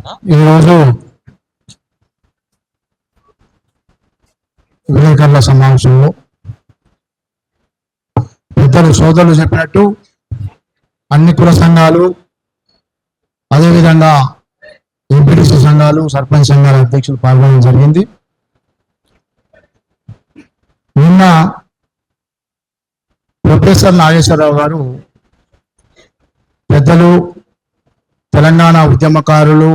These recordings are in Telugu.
ఈరోజు విలేకరుల సమావేశంలో పెద్దలు సోదరులు చెప్పినట్టు అన్ని కుల సంఘాలు, అదేవిధంగా ఎంపీటీసీ సంఘాలు, సర్పంచ్ సంఘాల అధ్యక్షులు పాల్గొనడం జరిగింది. నిన్న ప్రొఫెసర్ నాగేశ్వరరావు గారు పెద్దలు, తెలంగాణ ఉద్యమకారులు,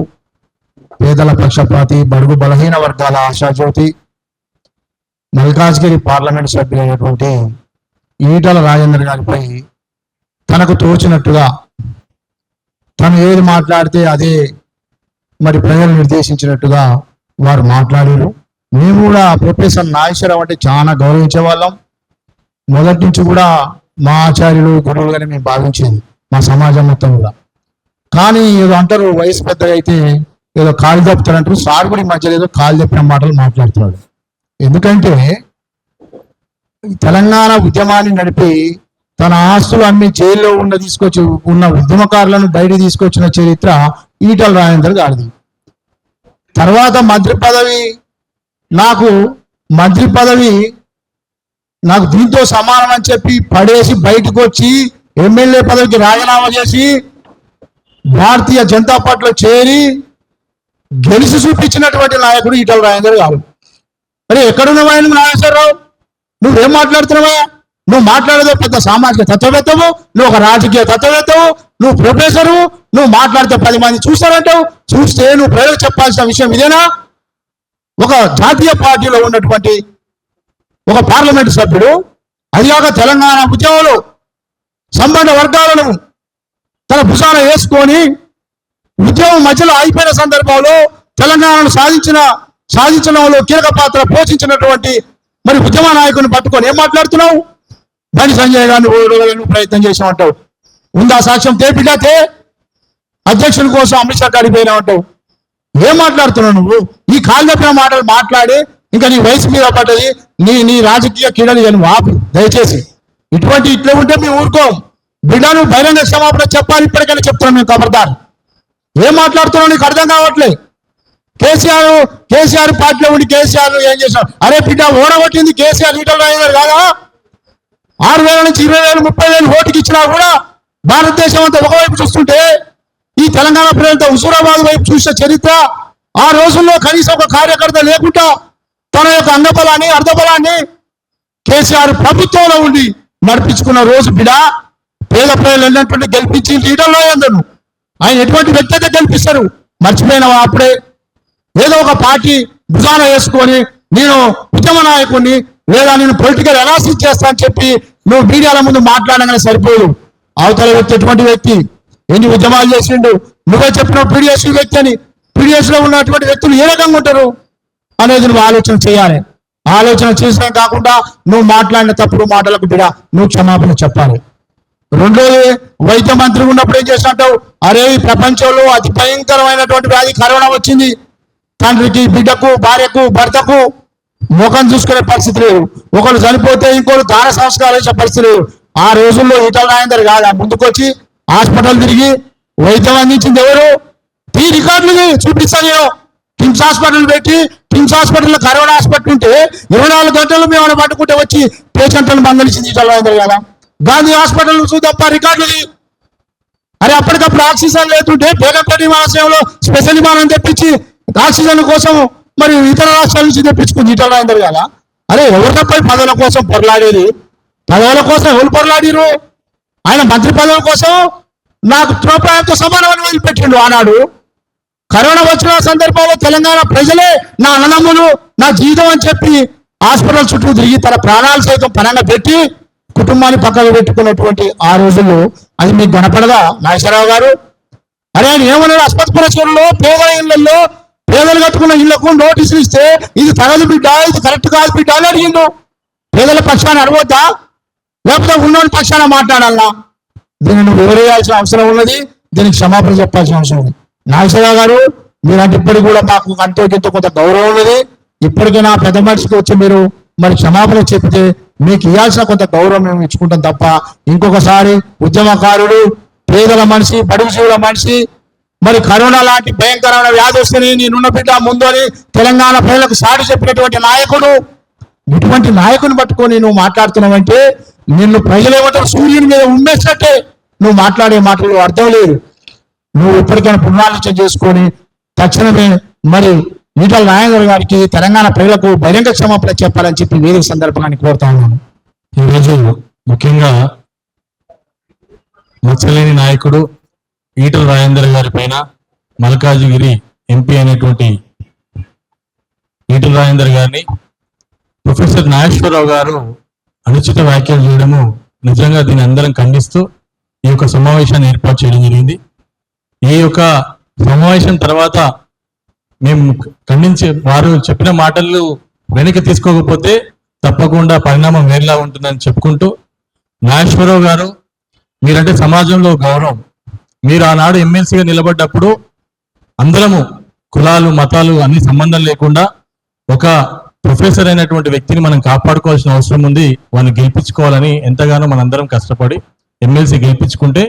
పేదల పక్షపాతి, బడుగు బలహీన వర్గాల ఆశాజ్యోతి, మల్కాజ్గిరి పార్లమెంట్ సభ్యులైనటువంటి ఈటల రాజేందర్ గారిపై తనకు తోచినట్టుగా తను ఏది మాట్లాడితే అదే మరి ప్రజలు నిర్దేశించినట్టుగా వారు మాట్లాడారు. మేము కూడా ప్రొఫెసర్ నాగేశ్వరరావు అంటే చాలా గౌరవించే వాళ్ళం. మొదటి నుంచి కూడా మా ఆచార్యులు, గురువులుగానే మేము భావించేది మా సమాజం మొత్తం కూడా. కానీ ఏదో అంటారు, వయసు పెద్దగా అయితే ఏదో కాలు తప్పుతారంటారు. సార్ కూడా ఈ మధ్యలో ఏదో కాలు తప్పిన మాటలు మాట్లాడుతున్నాడు. ఎందుకంటే తెలంగాణ ఉద్యమాన్ని నడిపి తన ఆస్తులు అన్ని జైల్లో ఉన్న ఉద్యమకారులను బయట తీసుకొచ్చిన చరిత్ర ఈటల రాజేందర్ గారిది. తర్వాత మంత్రి పదవి నాకు దీంతో సమానం అని చెప్పి పడేసి బయటకు వచ్చి ఎమ్మెల్యే పదవికి రాజీనామా చేసి భారతీయ జనతా పార్టీలో చేరి గెలిచి చూపించినటువంటి నాయకుడు ఈటల రాజేందర్ గారు. మరి ఎక్కడున్నావా నాగేశ్వరరావు? నువ్వేం మాట్లాడుతున్నావా? నువ్వు మాట్లాడేదో పెద్ద సామాజిక తత్వవేత్తవు, నువ్వు ఒక రాజకీయ తత్వవేత్తవు, నువ్వు ప్రొఫెసరు, నువ్వు మాట్లాడితే 10 మంది చూస్తారంటావు. చూస్తే నువ్వు ప్రజలకు చెప్పాల్సిన విషయం ఇదేనా? ఒక జాతీయ పార్టీలో ఉన్నటువంటి ఒక పార్లమెంటు సభ్యుడు, అదిగాక తెలంగాణ ఉద్యమంలో సంబంధ వర్గాలను తన భుజాన వేసుకొని ఉద్యమం మధ్యలో అయిపోయిన సందర్భంలో తెలంగాణను సాధించడంలో కీలక పాత్ర పోషించినటువంటి మరి ఉద్యమ నాయకుని పట్టుకొని ఏం మాట్లాడుతున్నావు? బండి సంజయ్ గారిని ప్రయత్నం చేసామంటావు. ఉందా సాక్ష్యం? తేపిడాతే అధ్యక్షుని కోసం అమిత్ షా కాడికి పోయినామంటావు. ఏం మాట్లాడుతున్నావు నువ్వు? ఈ కాలు తప్పిన మాటలు మాట్లాడి ఇంకా నీ వయసు మీద పడ్డది, నీ రాజకీయ క్రీడలు నేను ఆపు దయచేసి. ఇట్లా ఉంటే మేము ఊరుకోం. బిడ్డను బహిరంగ క్షమాపణ చెప్పాలి. ఇప్పటికైనా చెప్తున్నాం మేము. ఖబర్దార్. ఏం మాట్లాడుతున్నావు? నీకు అర్థం కావట్లే. కేసీఆర్ పార్టీలో ఉండి కేసీఆర్ ఏం చేశాడు? అరే బిడ్డ, ఓడగొట్టింది కేసీఆర్, ఈటల రాజేందర్ కాదా? 6,000 నుంచి 20,000, 30,000 ఓటుకి ఇచ్చినా కూడా భారతదేశం అంతా ఒకవైపు చూస్తుంటే ఈ తెలంగాణ ప్రజలతో హుజూరాబాద్ వైపు చూసిన చరిత్ర. ఆ రోజుల్లో కనీసం ఒక కార్యకర్త లేకుండా తన యొక్క అంగబలాన్ని, అర్ధబలాన్ని కేసీఆర్ ప్రభుత్వంలో ఉండి నడిపించుకున్న రోజు బిడ. పేద ప్రజలు వెళ్ళినటువంటి గెలిపించి ఈటల రాజేందర్ ఆయన ఎటువంటి వ్యక్తి అయితే గెలిపిస్తారు? మర్చిపోయినావా? అప్పుడే ఏదో ఒక పార్టీ భుజాన వేసుకొని నేను ఉద్యమ నాయకుడిని లేదా నేను పొలిటికల్ అనాలిసిస్ చేస్తా అని చెప్పి నువ్వు మీడియాల ముందు మాట్లాడగానే సరిపోదు. అవతల వ్యక్తి ఎటువంటి వ్యక్తి, ఎన్ని ఉద్యమాలు చేసిండు, నువ్వే చెప్పిన పీడిఎస్ వ్యక్తి అని. పీడిఎస్ లో ఉన్నటువంటి వ్యక్తులు ఏ రకంగా ఉంటారు అనేది నువ్వు ఆలోచన చేయాలి. ఆలోచన చేసినా కాకుండా నువ్వు మాట్లాడిన తప్పుడు మాటలకు బిడ నువ్వు క్షమాపణ చెప్పాలి. రెండోది, వైద్య మంత్రి ఉన్నప్పుడు ఏం చేసినట్టావు? అరే ఈ ప్రపంచంలో అతి భయంకరమైనటువంటి వ్యాధి కరోనా వచ్చింది. తండ్రికి, బిడ్డకు, భార్యకు, భర్తకు ముఖం చూసుకునే పరిస్థితి లేదు. ఒకరు చనిపోతే ఇంకోరు దాన సంస్కారం చేసే పరిస్థితి లేదు. ఆ రోజుల్లో ఈటల రాజేందర్ కాదా ముందుకొచ్చి హాస్పిటల్ తిరిగి వైద్యం అందించింది ఎవరు? ఈ రికార్డులు చూపిస్తాను నేను. కిమ్స్ హాస్పిటల్ పెట్టి, కిమ్స్ హాస్పిటల్లో కరోనా హాస్పిటల్ ఉంటే 24 గంటలు మేము పట్టుకుంటే వచ్చి పేషెంట్లను మందలించింది ఈటల రాజేందర్ కదా. గాంధీ హాస్పిటల్ చూద్దాం రికార్డులు. అరే అప్పటికప్పుడు ఆక్సిజన్ లేకుంటే బేగంపేట విమానాశ్రయంలో స్పెషల్ విమానం తెప్పించి ఆక్సిజన్ కోసం మరి ఇతర రాష్ట్రాల నుంచి తెప్పించుకుంది ఈటల రాజేందర్ కదా. అరే ఎవరి తప్ప పదవుల కోసం పొరలాడేది? పదవుల కోసం ఎవరు పొరలాడిరు? ఆయన మంత్రి పదవుల కోసం నాకు రూపాయలతో సమానమని వదిలిపెట్టిండు ఆనాడు. కరోనా వచ్చిన సందర్భంలో తెలంగాణ ప్రజలే నా అన్నదమ్ములు, నా జీవితం అని చెప్పి హాస్పిటల్ చుట్టూ తిరిగి తన ప్రాణాలు సైతం పరంగా పెట్టి కుటుంబాన్ని పక్కన పెట్టుకున్నటువంటి ఆ రోజుల్లో అది మీకు కనపడదా నాగేశ్వరరావు గారు? అరే ఆయన ఏమన్నాడు? ఆసుపత్రులలో పేద ఇళ్లలో పేదలు కట్టుకున్న ఇళ్లకు నోటీసులు ఇస్తే ఇది తగదు బిడ్డ, ఇది కరెక్ట్ కాదు బిడ్డ అని అడిగిండు. పేదల పక్షాన అడగొద్దా? లేకపోతే ఉన్నోని పక్షాన మాట్లాడాలన్నా? దీన్ని నువ్వు వివరేయాల్సిన అవసరం ఉన్నది. దీనికి క్షమాపణ చెప్పాల్సిన అవసరం ఉంది. నాగేశ్వరరావు గారు, మీరంటే ఇప్పటికి కూడా మాకు అంతో కొంత గౌరవం ఉన్నది. ఇప్పటికైనా పెద్ద మనిషికి వచ్చి మీరు మరి క్షమాపణ చెప్తే మీకు ఇవ్వాల్సిన కొంత గౌరవం మేము ఇచ్చుకుంటాం తప్ప ఇంకొకసారి ఉద్యమకారుడు, పేదల మనిషి, బడుగు జీవుల మనిషి, మరి కరోనా లాంటి భయంకరమైన వ్యాధి వస్తేనే నేనున్న బిడ్డ ముందు అని తెలంగాణ ప్రజలకు సాటి చెప్పినటువంటి నాయకుడు. ఇటువంటి నాయకుని పట్టుకొని నువ్వు మాట్లాడుతున్నావంటే నిన్ను ప్రజలు ఏమంటారు, సూర్యుని మీద ఉమ్మేసినట్టే నువ్వు మాట్లాడే మాటలు అర్థం లేదు. నువ్వు ఇప్పటికైనా పునరాలోచన చేసుకొని తక్షణమే మరి ఈటల రాజేందర్ గారికి తెలంగాణ ప్రజలకు బహిరంగ క్షమాపణ చెప్పాలని చెప్పి వేరే సందర్భాన్ని కోరుతా ఉన్నాను. ఈరోజు ముఖ్యంగా మచ్చలేని నాయకుడు ఈటల రాజేందర్ గారి పైన మల్కాజిగిరి ఎంపీ అయినటువంటి ఈటల రాజేందర్ గారిని ప్రొఫెసర్ నాగేశ్వరరావు గారు అనుచిత వ్యాఖ్యలు చేయడము నిజంగా దీన్ని అందరం ఖండిస్తూ ఈ యొక్క సమావేశాన్ని ఏర్పాటు చేయడం జరిగింది. ఈ యొక్క సమావేశం తర్వాత మేము ఖండించే వారు చెప్పిన మాటలు వెనక్కి తీసుకోకపోతే తప్పకుండా పరిణామం వేరేలా ఉంటుందని చెప్పుకుంటూ, నాగేశ్వరరావు గారు మీరంటే సమాజంలో గౌరవం. మీరు ఆనాడు ఎమ్మెల్సీగా నిలబడ్డప్పుడు అందరము కులాలు మతాలు అన్ని సంబంధం లేకుండా ఒక ప్రొఫెసర్ అయినటువంటి వ్యక్తిని మనం కాపాడుకోవాల్సిన అవసరం ఉంది. వారిని గెలిపించుకోవాలని ఎంతగానో మనందరం కష్టపడి ఎమ్మెల్సీ గెలిపించుకుంటే,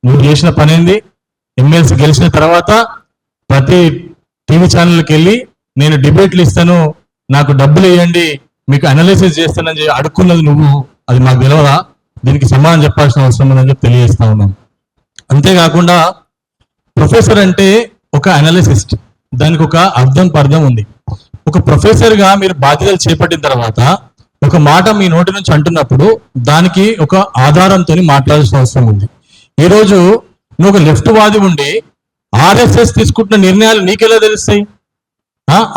నువ్వు చేసిన పని ఏంది? ఎమ్మెల్సీ గెలిచిన తర్వాత ప్రతి టీవీ ఛానల్కి వెళ్ళి నేను డిబేట్లు ఇస్తాను, నాకు డబ్బులు వేయండి, మీకు అనాలిసిస్ చేస్తానని అడుక్కున్నది నువ్వు. అది మాకు తెలియదా? దీనికి సమాధానం చెప్పాల్సిన అవసరం ఉందని చెప్పి తెలియజేస్తా ఉన్నాం. అంతేకాకుండా ప్రొఫెసర్ అంటే ఒక అనాలిసిస్ట్, దానికి ఒక అర్థం పర్థం ఉంది. ఒక ప్రొఫెసర్గా మీరు బాధ్యతలు చేపట్టిన తర్వాత ఒక మాట మీ నోటి నుంచి అంటున్నప్పుడు దానికి ఒక ఆధారంతో మాట్లాడాల్సిన అవసరం ఉంది. ఈరోజు నువ్వు ఒక లెఫ్ట్ వాది ఉండి ఆర్ఎస్ఎస్ తీసుకుంటున్న నిర్ణయాలు నీకెలా తెలుస్తాయి?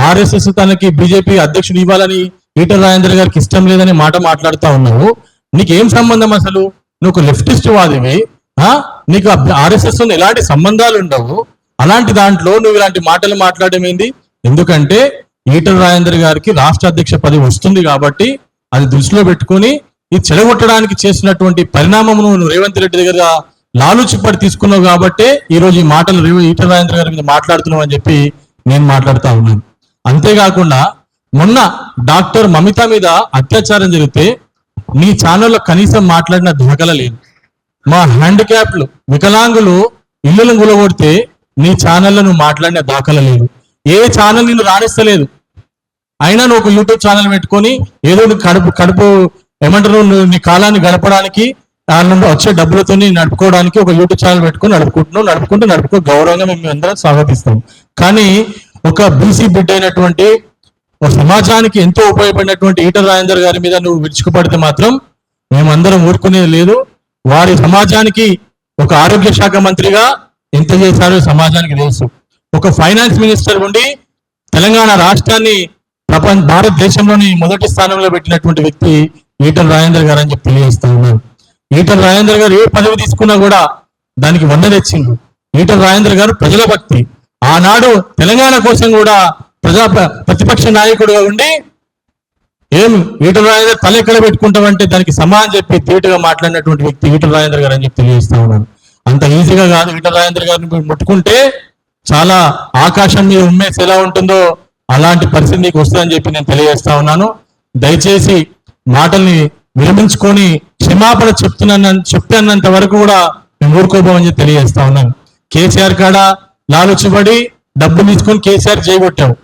ఆర్ఎస్ఎస్ తనకి బీజేపీ అధ్యక్షుడు ఇవ్వాలని ఈటల రాజేందర్ గారికి ఇష్టం లేదని మాట మాట్లాడుతూ ఉన్నావు. నీకేం సంబంధం అసలు? నువ్వు ఒక లెఫ్టిస్ట్ వాదివి, నీకు ఆర్ఎస్ఎస్ ఎలాంటి సంబంధాలు ఉండవు. అలాంటి దాంట్లో నువ్వు ఇలాంటి మాటలు మాట్లాడడం ఏంది? ఎందుకంటే ఈటల రాజేందర్ గారికి రాష్ట్ర అధ్యక్ష పదవి వస్తుంది కాబట్టి అది దృష్టిలో పెట్టుకొని ఇది చెడగొట్టడానికి చేసినటువంటి పరిణామమును నువ్వు రేవంత్ రెడ్డి దగ్గర లాలూచిపడి తీసుకున్నావు కాబట్టి ఈరోజు ఈ మాటలు ఈటల రాజేందర్ గారి మీద మాట్లాడుతున్నావు అని చెప్పి నేను మాట్లాడుతూ ఉన్నాను. అంతేకాకుండా మొన్న డాక్టర్ మమిత మీద అత్యాచారం జరిగితే నీ ఛానల్లో కనీసం మాట్లాడిన దాఖలా లేదు. మా హ్యాండిక్యాప్లు వికలాంగులు ఇల్లులను గులగొడితే నీ ఛానల్లో నువ్వు మాట్లాడిన దాఖలా లేదు. ఏ ఛానల్ నిన్ను రాణిస్తలేదు. అయినా నువ్వు ఒక యూట్యూబ్ ఛానల్ పెట్టుకొని ఏదో కడుపు ఏమంటారు నీ కాలాన్ని గడపడానికి వచ్చే డబ్బులతో నడుపుకోవడానికి ఒక యూట్యూబ్ ఛానల్ పెట్టుకొని నడుపుకో గౌరవంగా మేము అందరం స్వాగతిస్తాం. కానీ ఒక బీసీ బిడ్డ అయినటువంటి ఒక సమాజానికి ఎంతో ఉపయోగపడినటువంటి ఈటల రాజేందర్ గారి మీద నువ్వు విరుచుకుపడితే మాత్రం మేమందరం ఊరుకునేది లేదు. వారి సమాజానికి ఒక ఆరోగ్య శాఖ మంత్రిగా ఎంత చేశారో సమాజానికి తెలుసు. ఒక ఫైనాన్స్ మినిస్టర్ ఉండి తెలంగాణ రాష్ట్రాన్ని భారతదేశంలోని మొదటి స్థానంలో పెట్టినటువంటి వ్యక్తి ఈటల రాజేందర్ గారు అని చెప్పి తెలియజేస్తా ఉన్నాను. ఈటల రాజేందర్ గారు ఏ పదవి తీసుకున్నా కూడా దానికి వంద తెచ్చిండు. ఈటల రాజేందర్ గారు ప్రజల భక్తి. ఆనాడు తెలంగాణ కోసం కూడా ప్రతిపక్ష నాయకుడుగా ఉండి ఏం ఈటల రాజేందర్ తల ఎక్కడ పెట్టుకుంటామంటే దానికి సమానం చెప్పి ధీటుగా మాట్లాడినటువంటి వ్యక్తి ఈటల రాజేందర్ గారు అని చెప్పి తెలియజేస్తా ఉన్నాను. అంత ఈజీగా కాదు. ఈటల రాజేందర్ గారిని ముట్టుకుంటే చాలా ఆకాశం మీద ఉమ్మేసి ఎలా ఉంటుందో అలాంటి పరిస్థితి నీకు వస్తుందని చెప్పి నేను తెలియజేస్తా ఉన్నాను. దయచేసి మాటల్ని విరమించుకొని క్షమాపణ చెప్తున్నంత వరకు కూడా మేము ఊరుకోబోమని చెప్పి తెలియజేస్తా ఉన్నాను. కేసీఆర్ కాడ లాలుచిపడి డబ్బులు తీసుకొని కేసీఆర్ చేయగొట్టావు.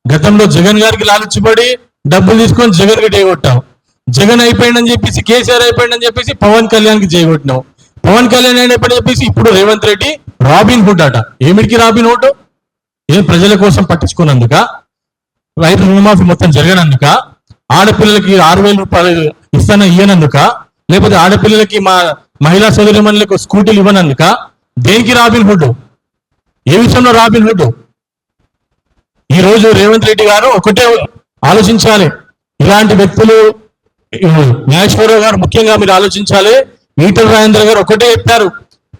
గతంలో జగన్ గారికి లాలుచిపడి డబ్బులు తీసుకొని జగన్ కి చేయగొట్టావు. జగన్ అయిపోయిందని చెప్పేసి కేసీఆర్ అయిపోయిందని చెప్పేసి పవన్ కళ్యాణ్కి చేయగొట్టినావు. పవన్ కళ్యాణ్ అయినప్పటి చెప్పేసి ఇప్పుడు రేవంత్ రెడ్డి రాబిన్ హుడ్ అట. ఏమిటికి రాబిన్ హుడ్? ఏం ప్రజల కోసం పట్టించుకున్నందుక? రైతు రుణమాఫీ మొత్తం జరగనందుక? ఆడపిల్లలకి 6,000 రూపాయలు ఇయ్యనందుక? లేకపోతే ఆడపిల్లలకి మా మహిళా సోదరిమణులకు స్కూటీలు ఇవ్వనందుక? దేనికి రాబిన్ హుడ్? ఏ విషయంలో రాబిన్ హుడ్? ఈ రోజు రేవంత్ రెడ్డి గారు ఒకటే ఆలోచించాలి. ఇలాంటి వ్యక్తులు నాగేశ్వరరావు గారు ముఖ్యంగా మీరు ఆలోచించాలి. ఈటల రాజేందర్ గారు ఒకటే చెప్పారు,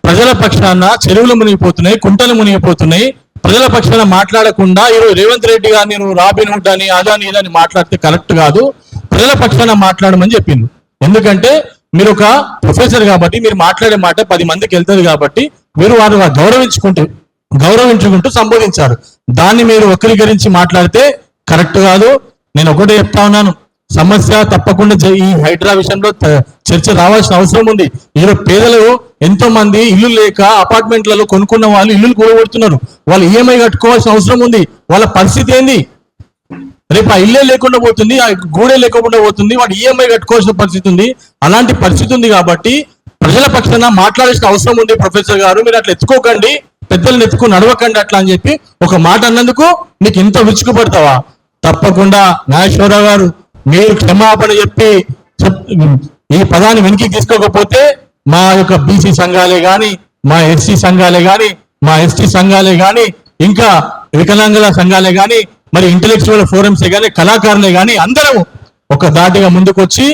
ప్రజల పక్షాన చెరువులు మునిగిపోతున్నాయి, కుంటలు మునిగిపోతున్నాయి, ప్రజల పక్షాన మాట్లాడకుండా ఈరోజు రేవంత్ రెడ్డి గారు నేను రాబిన్ హుడ్ అని అదాని ఇదని మాట్లాడితే కరెక్ట్ కాదు, ప్రజల పక్షాన మాట్లాడమని చెప్పింది. ఎందుకంటే మీరు ఒక ప్రొఫెసర్ కాబట్టి మీరు మాట్లాడే మాట 10 మందికి వెళ్తుంది కాబట్టి మీరు వారు గౌరవించుకుంటూ సంబోధించారు. దాన్ని మీరు వక్రీకరించి మాట్లాడితే కరెక్ట్ కాదు. నేను ఒకటే చెప్తా ఉన్నాను, సమస్య తప్పకుండా ఈ హైడ్రా విషయంలో చర్చ రావాల్సిన అవసరం ఉంది. ఈరోజు పేదలు ఎంతో మంది ఇల్లు లేక అపార్ట్మెంట్లలో కొనుక్కున్న వాళ్ళు ఇల్లు కూడగొడుతున్నారు. వాళ్ళు ఈఎంఐ కట్టుకోవాల్సిన అవసరం ఉంది. వాళ్ళ పరిస్థితి ఏంది? రేపు ఆ ఇల్లే లేకుండా పోతుంది, ఆ గూడే లేకుండా పోతుంది, వాడు ఈఎంఐ కట్టుకోవాల్సిన పరిస్థితి ఉంది. అలాంటి పరిస్థితి ఉంది కాబట్టి ప్రజల పక్షాన మాట్లాడాల్సిన అవసరం ఉంది. ప్రొఫెసర్ గారు, మీరు అట్లా ఎత్తుకోకండి, పెద్దలను ఎత్తుకుని నడవకండి అట్లా అని చెప్పి ఒక మాట అన్నందుకు నీకు ఇంత విరుచుకుపడతావా? తప్పకుండా నాగేశ్వరరావు గారు, మీరు క్షమాపణ చెప్పి ఈ పదాన్ని వెనక్కి తీసుకోకపోతే మా యొక్క బీసీ సంఘాలే కానీ, మా ఎస్సీ సంఘాలే కానీ, మా ఎస్టీ సంఘాలే కానీ, ఇంకా వికలాంగుల సంఘాలే కానీ, మరి ఇంటలెక్చువల్ ఫోరమ్సే కానీ, కళాకారులే కానీ అందరం ఒక దాటిగా ముందుకొచ్చి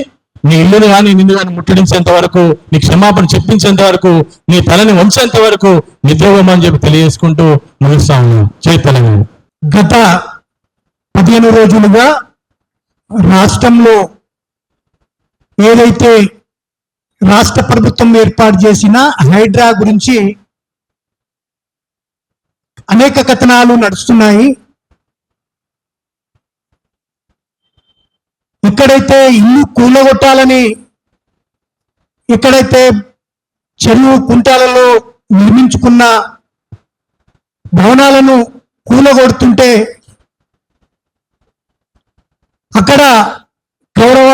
నీ ఇల్లును కానీ నిన్ను కానీ ముట్టడించేంత వరకు, నీ క్షమాపణ చెప్పించేంత వరకు, నీ తలని వంచేంత వరకు నిద్రపోమని చెప్పి తెలియజేసుకుంటూ ముగిస్తాము. జై తెలంగాణ. గత 15 రోజులుగా రాష్ట్రంలో ఏదైతే రాష్ట్ర ప్రభుత్వం ఏర్పాటు చేసిన హైడ్రా గురించి అనేక కథనాలు నడుస్తున్నాయి. ఎక్కడైతే ఇల్లు కూలగొట్టాలని, ఎక్కడైతే చెరువు కుంటాలలో నిర్మించుకున్న భవనాలను కూలగొడుతుంటే అక్కడ గౌరవ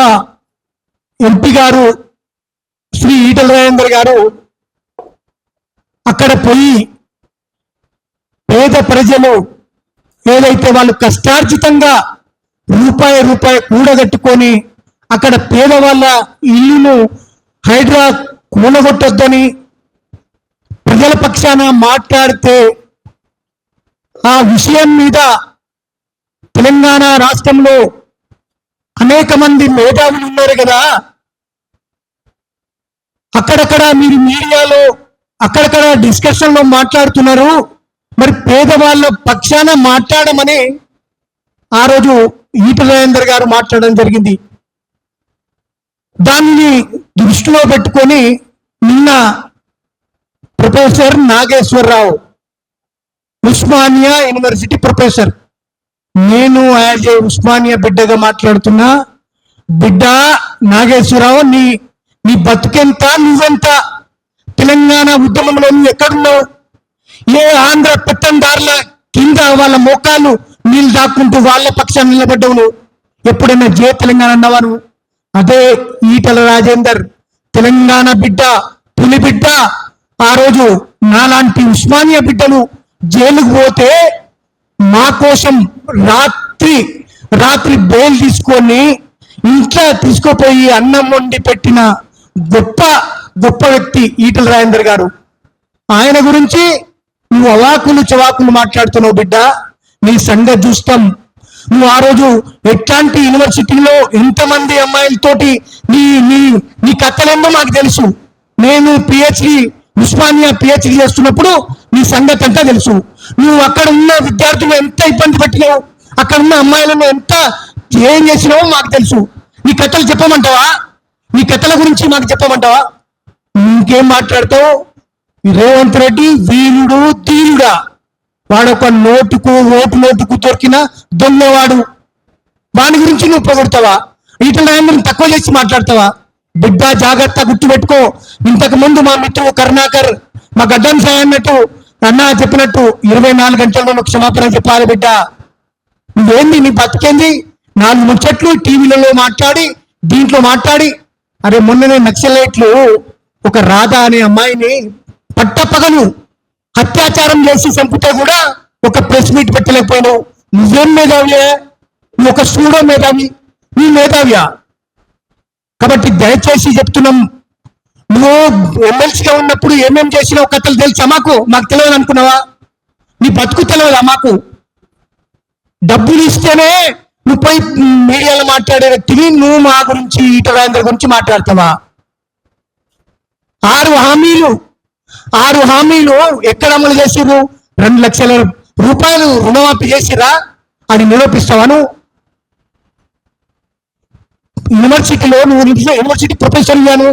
ఎంపీ గారు శ్రీ ఈటల రాజేందర్ గారు అక్కడ పోయి పేద ప్రజలు ఏదైతే వాళ్ళు కష్టార్జితంగా రూపాయి కూడగట్టుకొని అక్కడ పేదవాళ్ళ ఇల్లును హైడ్రా కూలగొట్టొద్దని ప్రజల పక్షాన మాట్లాడితే ఆ విషయం మీద తెలంగాణ రాష్ట్రంలో అనేక మంది మేధావులు ఉన్నారు కదా, అక్కడక్కడ మీరు మీడియాలో అక్కడక్కడ డిస్కషన్ లో మాట్లాడుతున్నారు. మరి పేదవాళ్ళ పక్షాన మాట్లాడమని ఆ రోజు ఈటల రాజేందర్ గారు మాట్లాడడం జరిగింది. దానిని దృష్టిలో పెట్టుకొని నిన్న professor Nageswara Rao, Osmania university professor, నేను యాజ్ ఏ ఉస్మానియా బిడ్డగా మాట్లాడుతున్నా. బిడ్డ నాగేశ్వరరావు, నీ బతుకెంత, నువ్వెంత? తెలంగాణ ఉద్యమంలో నువ్వు ఎక్కడున్నావు? ఏ ఆంధ్ర పెత్తందారుల కింద వాళ్ళ మోకాలు నీళ్ళు దాక్కుంటూ వాళ్ళ పక్షాన్ని నిలబడ్డవు నువ్వు? ఎప్పుడైనా జే తెలంగాణ అన్నావా నువ్వు? అదే ఈటల రాజేందర్ తెలంగాణ బిడ్డ, పులి బిడ్డ. ఆ రోజు నాలాంటి ఉస్మానియా బిడ్డలు జైలుకు పోతే మా కోసం రాత్రి బెయిల్ తీసుకొని ఇంట్లో తీసుకుపోయి అన్నం వండి పెట్టిన గొప్ప వ్యక్తి ఈటల రాజేందర్ గారు. ఆయన గురించి నువ్వు అవాకులు చవాకులు మాట్లాడుతున్నావు బిడ్డ. నీ సంగతి చూస్తాం. నువ్వు ఆ రోజు ఎట్లాంటి యూనివర్సిటీలో ఎంతమంది అమ్మాయిలతోటి నీ కథలేమో నాకు తెలుసు. నేను ఉస్మానియా పిహెచ్డి చేస్తున్నప్పుడు నీ సంగతి అంతా తెలుసు. నువ్వు అక్కడ ఉన్న విద్యార్థులు ఎంత ఇబ్బంది పెట్టినావు, అక్కడ ఉన్న అమ్మాయిలను ఎంత ఏం చేసినావో మాకు తెలుసు. నీ కథలు చెప్పమంటావా? నీ కథల గురించి మాకు చెప్పమంటావా? ఇంకేం మాట్లాడతావు? రేవంత్ రెడ్డి వీరుడు తీరుడా, వాడొక ఓటు దొరికిన దొంగవాడు. వాని గురించి నువ్వు పొగడతావా? ఈటల రాజేందర్ని తక్కువ చేసి మాట్లాడతావా? బిడ్డ జాగ్రత్త, గుర్తుపెట్టుకో. ఇంతకు ముందు మా మిత్రుడు కరుణాకర్, మా గడ్డం సాయి అన్నట్టు అన్న చెప్పినట్టు 24 గంటల్లో క్షమాపణ చెప్పాలి బిడ్డ. నువ్వేంది, నీ బతికేంది? 4 ముచ్చట్లు టీవీలలో మాట్లాడి, దీంట్లో మాట్లాడి. అరే మొన్ననే నక్సలైట్లు ఒక రాధ అనే అమ్మాయిని పట్టపగలు అత్యాచారం చేసి చంపితే కూడా ఒక ప్రెస్ మీట్ పెట్టలేకపోయినావు. నువ్వేం మేధావియా? నువ్వు ఒక సూడో మేధావి. నీ మేధావియా? కాబట్టి దయచేసి చెప్తున్నాం, నువ్వు ఎమ్మెల్సీగా ఉన్నప్పుడు ఏమేం చేసినావు కథలు తెలుసా మాకు? మాకు తెలియదు అనుకున్నావా? నీ బతుకు తెలియదా మాకు? డబ్బులు ఇస్తేనే నువ్వు పోయి మీడియాలో మాట్లాడే వ్యక్తివి. నువ్వు మా గురించి, ఈటల రాజేందర్ గురించి మాట్లాడతావా? 6 హామీలు ఎక్కడ అమలు చేసిర్రు? 2 లక్షల రూపాయలు రుణమాఫీ చేసిరా? అని నిరూపిస్తావా నువ్వు? యూనివర్సిటీలో నువ్వు యూనివర్సిటీ ప్రొఫెసర్ అయ్యాను.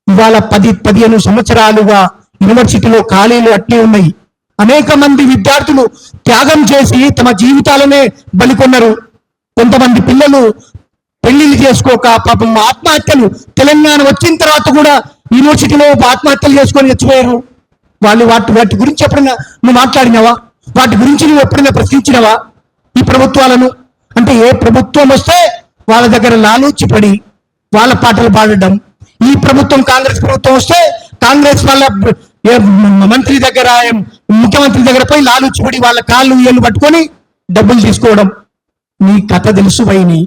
ఇవాళ 10-15 సంవత్సరాలుగా యూనివర్సిటీలో ఖాళీలు అట్లే ఉన్నాయి. అనేక మంది విద్యార్థులు త్యాగం చేసి తమ జీవితాలనే బలికొన్నారు. కొంతమంది పిల్లలు పెళ్లిళ్ళు చేసుకోక పాపం ఆత్మహత్యలు తెలంగాణ వచ్చిన తర్వాత కూడా యూనివర్సిటీలో ఆత్మహత్యలు చేసుకొని చచ్చిపోయారు వాళ్ళు. వాటి గురించి ఎప్పుడైనా నువ్వు మాట్లాడినావా? వాటి గురించి నువ్వు ఎప్పుడైనా ప్రశ్నించినవా ఈ ప్రభుత్వాలను? అంటే ఏ ప్రభుత్వం వస్తే వాళ్ళ దగ్గర లాలూచిపడి వాళ్ళ పాటలు పాడడం. ఈ ప్రభుత్వం కాంగ్రెస్ ప్రభుత్వం వస్తే కాంగ్రెస్ వాళ్ళ మంత్రి దగ్గర ముఖ్యమంత్రి దగ్గర పోయి లాలూచిపడి వాళ్ళ కాళ్ళు ఏళ్ళు పట్టుకొని డబ్బులు తీసుకోవడం. నీ కథ తెలుసు వైని,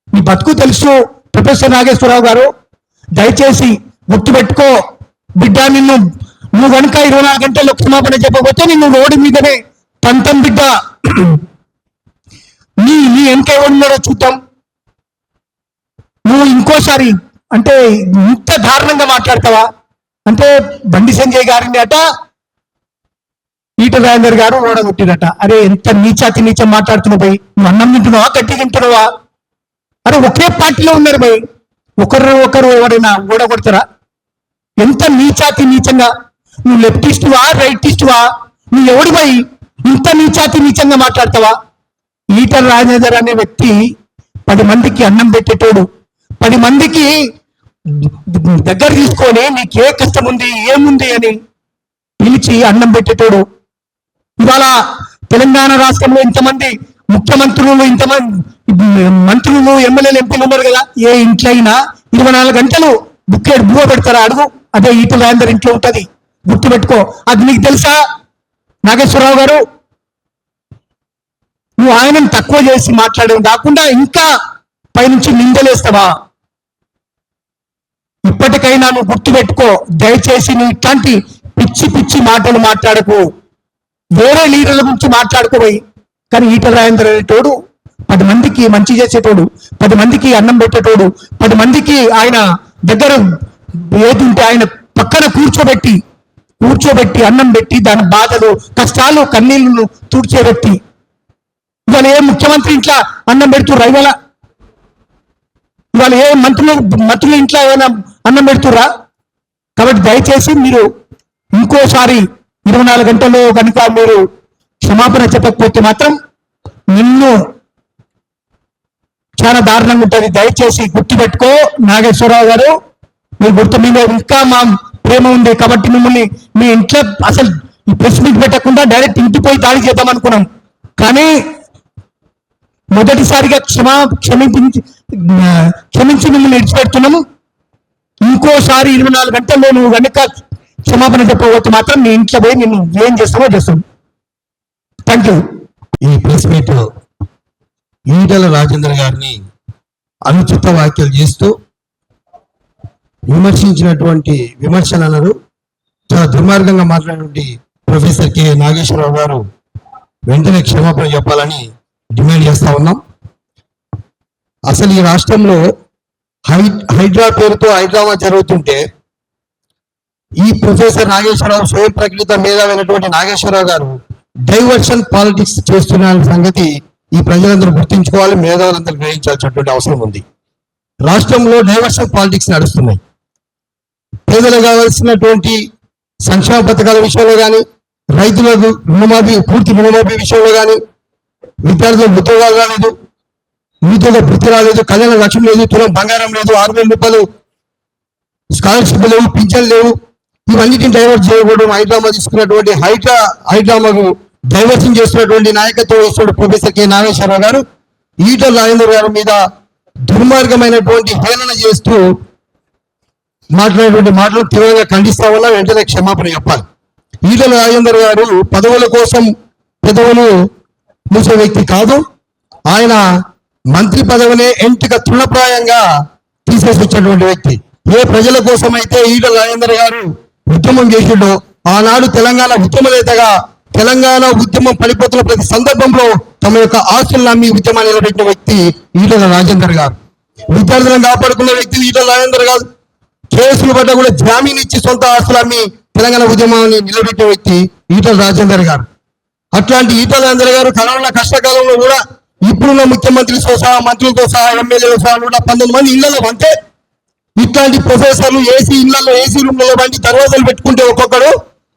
నీ బతుకు తెలుసు. ప్రొఫెసర్ నాగేశ్వరరావు గారు దయచేసి గుర్తుపెట్టుకో బిడ్డ, నువ్వు కనుక 24 గంటల్లో క్షమాపణ చెప్పకపోతే నిన్ను రోడ్డు మీదనే పంతం బిడ్డ. నీ వెనక ఎవడున్నాడో చూద్దాం. నువ్వు ఇంకోసారి అంటే ఇంత దారుణంగా మాట్లాడతావా? అంటే బండి సంజయ్ గారిని అట ఈటల రాజేందర్ గారు ఓడగొట్టిరట. అరే ఎంత నీచాతి నీచం మాట్లాడుతున్నావు భయ్. నువ్వు అన్నం తింటున్నావా, గట్టి తింటున్నావా? అరే ఒకే పార్టీలో ఉన్నారు భయ్, ఒకరు ఎవరైనా ఓడగొడతారా? ఎంత నీచాతి నీచంగా. నువ్వు లెఫ్టిస్టువా రైటిస్టువా? నువ్వు ఎవడు భయ్ ఇంత నీచాతి నీచంగా మాట్లాడతావా? ఈటల రాజేందర్ అనే వ్యక్తి 10 మందికి అన్నం పెట్టేటోడు, 10 మందికి దగ్గర తీసుకొని నీకే కష్టం ఉంది ఏముంది అని పిలిచి అన్నం పెట్టేటోడు. ఇవాళ తెలంగాణ రాష్ట్రంలో ఇంతమంది ముఖ్యమంత్రులు, ఇంతమంది మంత్రులు, ఎమ్మెల్యేలు, ఎంపీలు ఉన్నారు కదా. ఏ ఇంట్లో అయినా 24 గంటలు బుక్కేడు బువ్వ పెడతారా అడుగు? అదే ఈటల రాజేందర్ ఇంట్లో ఉంటది, గుర్తుపెట్టుకో. అది నీకు తెలుసా నాగేశ్వరరావు గారు? నువ్వు ఆయనను తక్కువ చేసి మాట్లాడడం కాకుండా ఇంకా పైనుంచి నిందలేస్తావా? ఇప్పటికైనా నువ్వు గుర్తుపెట్టుకో. దయచేసి నువ్వు ఇట్లాంటి పిచ్చి పిచ్చి మాటలు మాట్లాడకు. వేరే లీడర్ల గురించి మాట్లాడుకోబోయి. కానీ ఈటల రాజేందర్ అనేటోడు 10 మందికి మంచి చేసేటోడు, 10 మందికి అన్నం పెట్టేటోడు, 10 మందికి ఆయన దగ్గర ఏది ఉంటే ఆయన పక్కన కూర్చోబెట్టి అన్నం పెట్టి దాని బాధలు కష్టాలు కన్నీళ్లను తూడ్చే వ్యక్తి. ఇవాళ ఏ ముఖ్యమంత్రి ఇంట్లో అన్నం పెడుతుర్రా? ఇవాళ ఏ మంత్రులు ఇంట్లో ఏమైనా అన్నం పెడుతుర్రా? కాబట్టి దయచేసి మీరు ఇంకోసారి 24 గంటల్లో కనుక మీరు క్షమాపణ చెప్పకపోతే మాత్రం నిన్ను చాలా దారుణంగా ఉంటుంది. దయచేసి గుర్తుపెట్టుకో నాగేశ్వరరావు గారు. మీరు గుర్తు మీద ఇంకా మా ప్రేమ ఉంది కాబట్టి మిమ్మల్ని మీ ఇంట్లో అసలు ఈ ప్రెస్ మీట్ పెట్టకుండా డైరెక్ట్ ఇంటికి పోయి దాడి చేద్దాం అనుకున్నాం. కానీ మొదటిసారిగా క్షమించి మిమ్మల్ని విడిచిపెడుతున్నాము. ఇంకోసారి 24 గంటల్లో నువ్వు కనుక క్షమాపణ చెప్పకపోతే మాత్రం నీ ఇంట్లో పోయి నిన్ను ఏం చేస్తామో చేస్తాం. Thank you. ఈ ప్రెస్ మీట్ ఈటల రాజేందర్ గారిని అనుచిత వ్యాఖ్యలు చేస్తూ విమర్శించినటువంటి విమర్శలను చాలా దుర్మార్గంగా మాట్లాడినటువంటి ప్రొఫెసర్ కె నాగేశ్వరరావు గారు వెంటనే క్షమాపణ చెప్పాలని డిమాండ్ చేస్తా ఉన్నాం. అసలు ఈ రాష్ట్రంలో హైడ్రా పేరుతో హైడ్రామా జరుగుతుంటే ఈ ప్రొఫెసర్ నాగేశ్వరరావు స్వయం ప్రకటిత మేధావైనటువంటి నాగేశ్వరరావు గారు డైవర్షన్ పాలిటిక్స్ చేస్తున్న సంగతి ఈ ప్రజలందరూ గుర్తించుకోవాలి, మేధావులందరూ గ్రహించాల్సినటువంటి అవసరం ఉంది. రాష్ట్రంలో డైవర్షన్ పాలిటిక్స్ నడుస్తున్నాయి. పేదలకు కావాల్సినటువంటి సంక్షేమ పథకాల విషయంలో కానీ, రైతులకు పూర్తి రుణమాఫీ విషయంలో కానీ, విద్యార్థులకు ఉద్యోగాలు రాలేదు, నిరుద్యోగ వృత్తి రాలేదు, కళ్యాణ లక్ష్యం లేదు, తులం బంగారం లేదు, 6,000 రూపాయలు స్కాలర్షిప్ లేవు, పింఛన్లు లేవు. ఇవన్నిటిని డైవర్ట్ చేయకూడదు. హైడ్రామా తీసుకున్నటువంటి హైడ్రామాకు డైవర్షన్ చేస్తున్నటువంటి నాయకత్వం వస్తున్న ప్రొఫెసర్ కె నాగేశ్వరరావు గారు ఈటల రాజేందర్ గారి మీద దుర్మార్గమైనటువంటి హేళన చేస్తూ మాట్లాడేటువంటి మాటలు తీవ్రంగా ఖండిస్తా ఉన్నా. వెంటనే క్షమాపణ చెప్పాలి. ఈటల రాజేందర్ గారు పదవుల కోసం పెదవులు మూసే వ్యక్తి కాదు. ఆయన మంత్రి పదవినే ఎంటిక తృణప్రాయంగా తీసేసి వచ్చినటువంటి వ్యక్తి. ఏ ప్రజల కోసం అయితే ఈటల రాజేందర్ గారు ఉద్యమం చేసిండో ఆనాడు తెలంగాణ ఉద్యమ నేతగా తెలంగాణ ఉద్యమం పడిపోతున్న ప్రతి సందర్భంలో తమ యొక్క ఆస్తులను అమ్మి ఉద్యమాన్ని నిలబెట్టిన వ్యక్తి ఈటల రాజేందర్ గారు. విద్యార్థులను కాపాడుకున్న వ్యక్తి ఈటల రాజేందర్ గారు. కేసులు పడ్డ కూడా జామీన్ ఇచ్చి సొంత ఆస్తులు అమ్మి తెలంగాణ ఉద్యమాన్ని నిలబెట్టిన వ్యక్తి ఈటల రాజేందర్ గారు. అట్లాంటి ఈటల రాజేందర్ గారు కరోనా కష్టకాలంలో కూడా ఇప్పుడున్న ముఖ్యమంత్రితో సహా, మంత్రులతో సహా, ఎమ్మెల్యేలతో సహా 119 మంది ఇళ్లలో పంటే ఇట్లాంటి ప్రొఫెసర్లు ఏసీ ఇళ్లలో ఏసీ రూమ్లలో వంటి దర్వాజాలు పెట్టుకుంటే ఒక్కొక్కడు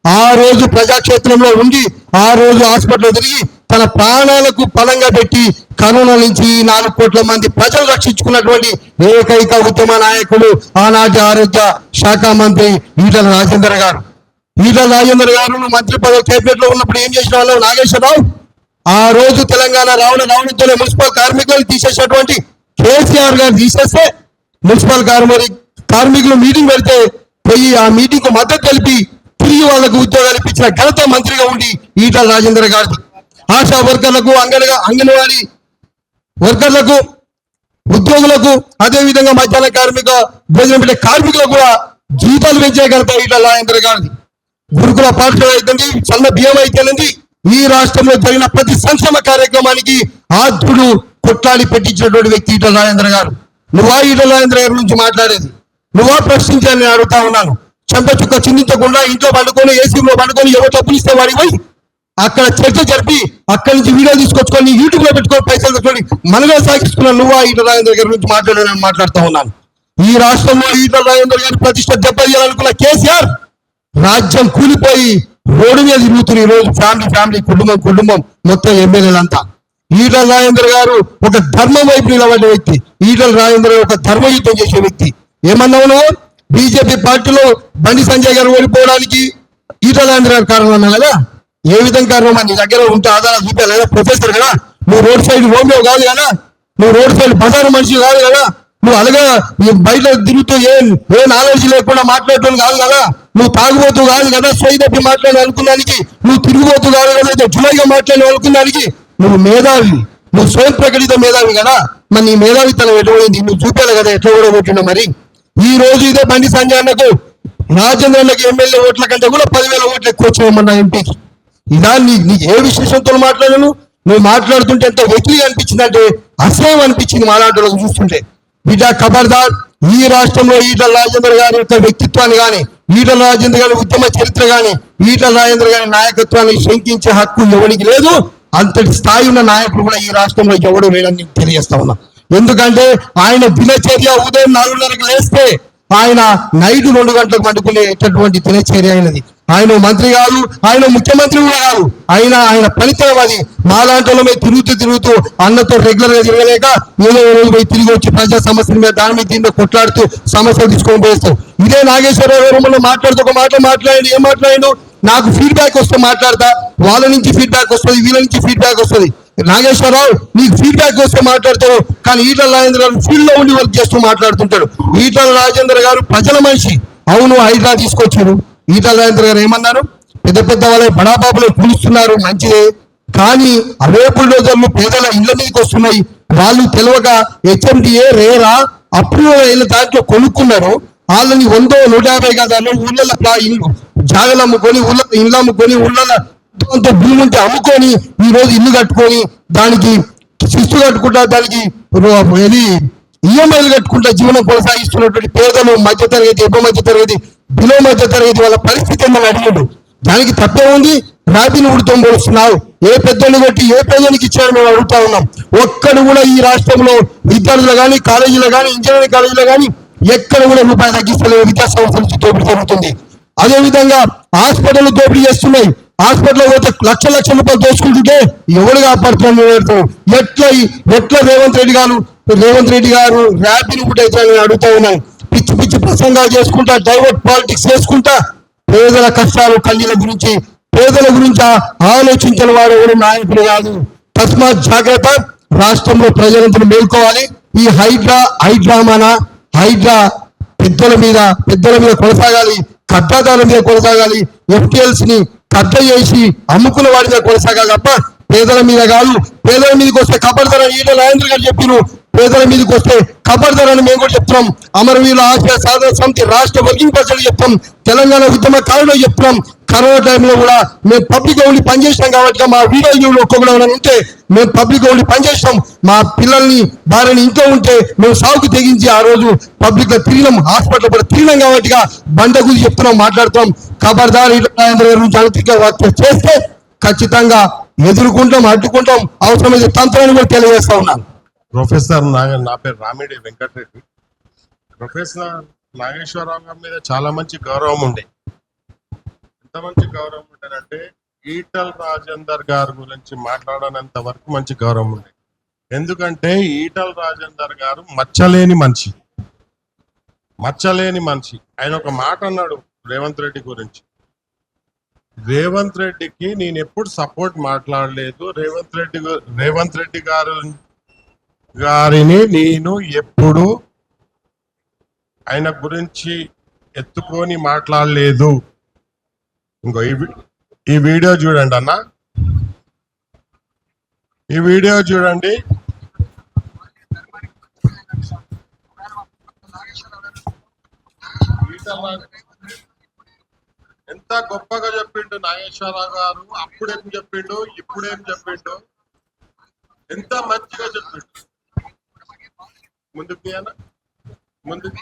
ఆ రోజు ప్రజాక్షేత్రంలో ఉండి, ఆ రోజు హాస్పిటల్లో తిరిగి తన ప్రాణాలకు పలంగా పెట్టి కరోనా నుంచి 4 కోట్ల మంది ప్రజలు రక్షించుకున్నటువంటి ఏకైక ఉద్యమ నాయకుడు ఆనాటి ఆరోగ్య శాఖ మంత్రి ఈటల రాజేందర్ గారు. ఈటల రాజేందర్ గారు మంత్రి పదవి కేబినెట్ లో ఉన్నప్పుడు ఏం చేసిన వాళ్ళు నాగేశ్వరరావు ఆ రోజు తెలంగాణ రావడంతోనే మున్సిపల్ కార్మికులను తీసేసినటువంటి కేసీఆర్ గారు తీసేస్తే మున్సిపల్ కార్మికులు మీటింగ్ పెడితే పోయి ఆ మీటింగ్ కు మద్దతు తెలిపి తిరిగి వాళ్ళకు ఉద్యోగాలు ఇప్పించిన ఘనత మంత్రిగా ఉండి ఈటల రాజేందర్ గారిది. ఆశా వర్కర్లకు అంగన్వాడీ వర్కర్లకు ఉద్యోగులకు అదేవిధంగా మధ్యాహ్న భోజనం పెట్టే కార్మికులకు కూడా జీతాలు పెంచే ఘనత ఈటల రాజేందర్ గారిది. గురుకుల పాఠశాల అయితేంది, సన్న బియ్యం అయితేనంది, ఈ రాష్ట్రంలో జరిగిన ప్రతి సంక్షేమ కార్యక్రమానికి ఆద్యుడు కొట్లాడి పెట్టించినటువంటి వ్యక్తి ఈటల రాజేందర్ గారు. నువ్వా ఈటల రాజేందర్ గారి నుంచి మాట్లాడేది? నువ్వా ప్రశ్నించాలని నేను అడుగుతా ఉన్నాను. చెంప చుక్క చిందించకుండా ఇంట్లో పండుకొని ఏసీలో పండుకొని ఎవరు డబ్బులు ఇస్తే వాడి పోయి అక్కడ చర్చ జరిపి అక్కడి నుంచి వీడియో తీసుకొచ్చుకొని యూట్యూబ్ లో పెట్టుకొని పైసలు తెచ్చుకొని మనగా సాగిస్తున్న నువ్వా ఈటల రాజేందర్ గారి నుంచి మాట్లాడాలని మాట్లాడుతూ ఉన్నాను. ఈ రాష్ట్రంలో ఈటల రాజేందర్ గారి ప్రతిష్ట దెబ్బతీయాలనుకున్న కేసీఆర్ రాజ్యం కూలిపోయి రోడ్డు మీద తిరుగుతున్న ఈ రోజు ఫ్యామిలీ కుటుంబం మొత్తం ఎమ్మెల్యేలంతా. ఈటల రాజేందర్ గారు ఒక ధర్మం వైపు నిలబడ్డ వ్యక్తి. ఈటల రాజేందర్ గారు ఒక ధర్మయుద్ధం చేసే వ్యక్తి. ఏమన్నావు బీజేపీ పార్టీలో బండి సంజయ్ గారు ఓడిపోవడానికి ఈటల రాజేందర్ గారు కారణం అన్నా కదా? ఏ విధంగా కారణం? నీ దగ్గర ఉంటే ఆధారాలు చూపాలి కదా, ప్రొఫెసర్ కదా, నువ్వు రోడ్ సైడ్ రోమియో కాదు కదా, నువ్వు రోడ్ సైడ్ బజారు మనిషి కాదు కదా, నువ్వు అలాగా బయట తిరుగుతూ ఏ నాలెడ్జ్ లేకుండా మాట్లాడటం కాదు కదా, నువ్వు తాగుబోతూ కాదు కదా, సోయి తప్పి మాట్లాడి అనుకున్నానికి, నువ్వు తిరుగుబోతూ కాదు కదా, జులైగా మాట్లాడి అనుకున్నానికి నువ్వు మేధావి, నువ్వు స్వయం ప్రకటిత మేధావి కదా. మరి నీ మేధావితనం ఎటువంటి నువ్వు చూపాలి కదా, ఎట్లా కూడా కొట్టినావు. మరి ఈ రోజు ఇదే బండి సంజయ్ అన్నకు రాజేంద్ర అన్నకు ఎమ్మెల్యే ఓట్ల కంటే కూడా 10,000 ఓట్లు ఎక్కువ వచ్చాయమన్నా ఎంపీకి. ఇదా నీకు ఏ విశేషంతో మాట్లాడాను? నువ్వు మాట్లాడుతుంటే ఎంత వెకిలిగా అనిపించింది అంటే అసహ్యం అనిపించింది మాలాంటి చూస్తుంటే. బిడ్డ ఖబర్దార్, ఈ రాష్ట్రంలో ఈటల రాజేందర్ గారి యొక్క వ్యక్తిత్వాన్ని కానీ, ఈటల రాజేందర్ గారి ఉద్యమ చరిత్ర కానీ, ఈటల రాజేందర్ గారి నాయకత్వాన్ని శంకించే హక్కు ఎవరికి లేదు. అంతటి స్థాయి ఉన్న నాయకుడు కూడా ఈ రాష్ట్రంలో ఎవడు లేడని తెలియజేస్తా ఉన్నా. ఎందుకంటే ఆయన దినచర్య ఉదయం 4:30కు లేస్తే ఆయన నైట్ 2 గంటలకు పండుకునేటటువంటి దినచర్య అయినది. ఆయన మంత్రి కాదు, ఆయన ముఖ్యమంత్రి కూడా కాదు, ఆయన పనితనం అది. మాలాంటి మీద తిరుగుతూ అన్నతో రెగ్యులర్ గా తిరగలేక ఏదో రోజు పోయి తిరిగి వచ్చి ప్రజా సమస్యల మీద దాని మీద దీంట్లో కొట్లాడుతూ సమస్యలు తీసుకొని పోయేస్తాం. ఇదే నాగేశ్వరరావు గారు మనం మాట్లాడుతూ ఒక మాట మాట్లాడి ఏం మాట్లాడు, నాకు ఫీడ్బ్యాక్ వస్తే మాట్లాడతా, వాళ్ళ నుంచి ఫీడ్బ్యాక్ వస్తుంది, వీళ్ళ నుంచి ఫీడ్బ్యాక్ వస్తుంది. నాగేశ్వరరావు నీకు ఫీడ్బ్యాక్ వస్తే మాట్లాడతావు, కానీ ఈటల రాజేందర్ గారు ఫీల్డ్ లో ఉండి వర్క్ చేస్తూ మాట్లాడుతుంటాడు. ఈటల రాజేందర్ గారు ప్రజల మనిషి. అవును, హైడ్రా తీసుకొచ్చారు. ఈటల రాజేందర్ గారు ఏమన్నారు? పెద్ద వాళ్ళ బడాబాబులు కూలుస్తున్నారు, మంచిదే, కానీ అవే బుల్డోజర్లు పేదల ఇళ్ల మీదకి వస్తున్నాయి. వాళ్ళు తెలియక HMDA రేరా అప్రూవల్ అయిన దాంట్లో కొనుక్కున్నారు. వాళ్ళని 100-150 గదాలు ఊళ్ళలో జాగలు అమ్ముకొని, ఇళ్ళు అమ్ముకొని, ఊళ్ళలో భూమి ఉంటే అమ్ముకొని ఈ రోజు ఇల్లు కట్టుకొని దానికి శిస్తు కట్టుకుంటా, దానికి EMIలు కట్టుకుంటా జీవనం కొనసాగిస్తున్నటువంటి పేదలు, మధ్యతరగతి, ఉప మధ్యతరగతి, బిలో మధ్యతరగతి వాళ్ళ పరిస్థితి ఏమని అడిగాడు. దానికి తప్పే ఉంది. రాబిన్ హుడ్తో పోలుస్తున్నావు. ఏ పెద్దోళ్ళు కొట్టి ఏ పేదోనికి ఇచ్చారని మేము అడుగుతా ఉన్నాం. ఒక్కడు కూడా ఈ రాష్ట్రంలో విద్యార్థులు కానీ, కాలేజీలో కానీ, ఇంజనీరింగ్ కాలేజీలో కానీ ఎక్కడ కూడా రూపాయి తగ్గిస్తలేదు. విద్యా సంస్థల నుంచి దోపిడీ జరుగుతుంది. అదేవిధంగా హాస్పిటల్ దోపిడీ చేస్తున్నాయి. హాస్పిటల్ పోతే లక్షల రూపాయలు దోచుకుంటుంటే ఎవరు కాపాడుతున్నారు? ఎట్లా రేవంత్ రెడ్డి గారు ర్యాపిడ్ కూడా అయితే అడుగుతా ఉన్నాను. పిచ్చి ప్రసంగాలు చేసుకుంటా, డైవర్ట్ పాలిటిక్స్ చేసుకుంటా పేదల కష్టాలు కన్నీల గురించి, పేదల గురించి ఆలోచించిన వాడు ఎవరు నాయకుడు కాదు. తస్మాత్ జాగ్రత్త. రాష్ట్రంలో ప్రజలందరూ మేల్కోవాలి. ఈ హైడ్రా పెద్దల మీద కొనసాగాలి, కబ్జాదారుల మీద కొనసాగాలి, FTLs ని కబ్జా చేసి అమ్ముకున్న వాడి మీద కొనసాగాలి తప్ప పేదల మీద కాదు. పేదల మీదకి వస్తే ఖబర్దారని ఈటల రాజేందర్ గారు చెప్పిను. పేదల మీదకి వస్తే ఖబర్దారని మేము కూడా చెప్తున్నాం. అమరవీరుల ఆశయ సాధన సమితి రాష్ట్ర వర్కింగ్ ప్రెసిడెంట్ చెప్తాం. తెలంగాణ ఉద్యమకారులు చెప్తున్నాం. కరోనా టైంలో కూడా మేము పబ్లిక్ గా ఉండి పనిచేసినాం కాబట్టి మా వీడియోలు ఒక్కొక్కరు ఉంటే మేము పబ్లిక్ గా ఉండి పనిచేస్తాం. మా పిల్లల్ని భార్యని ఇంట్లో ఉంటే మేము సాగుకు తెగించి ఆ రోజు పబ్లిక్ గా తిరిగినాం, హాస్పిటల్ కూడా తిరిగినాం కాబట్టి బండ గురించి చెప్తున్నాం, మాట్లాడుతాం. ఖబర్దార్ ఈటల రాజేందర్ గారి నుంచి అనైతిక వ్యాఖ్యలు చేస్తే ఖచ్చితంగా ఎదుర్కొంటాం, అడ్డుకుంటాం, అవసరమైతే తంత్రాన్ని కూడా తెలియజేస్తా ఉన్నాను. ప్రొఫెసర్ నా పేరు రామిడి వెంకటరెడ్డి. ప్రొఫెసర్ నాగేశ్వరరావు గారి మీద చాలా మంచి గౌరవం ఉండే. ఎంత మంచి గౌరవం ఉండేనంటే ఈటల్ రాజేందర్ గారి గురించి మాట్లాడనంత వరకు మంచి గౌరవం ఉంది. ఎందుకంటే ఈటల్ రాజేందర్ గారు మచ్చలేని మనిషి. ఆయన ఒక మాట అన్నాడు రేవంత్ రెడ్డి గురించి. రేవంత్ రెడ్డికి నేను ఎప్పుడు సపోర్ట్ మాట్లాడలేదు. రేవంత్ రెడ్డి గారిని నేను ఎప్పుడు ఆయన గురించి ఎత్తుకొని మాట్లాడలేదు. ఇంకో ఈ వీడియో చూడండి అన్న, ఈ వీడియో చూడండి. ఎంత గొప్పగా చెప్పిండు నాగేశ్వరరావు గారు. అప్పుడేం చెప్పిండు, ఇప్పుడేం చెప్పిండు, ఎంత మంచిగా చెప్పిండు. ముందుకు ముందుకు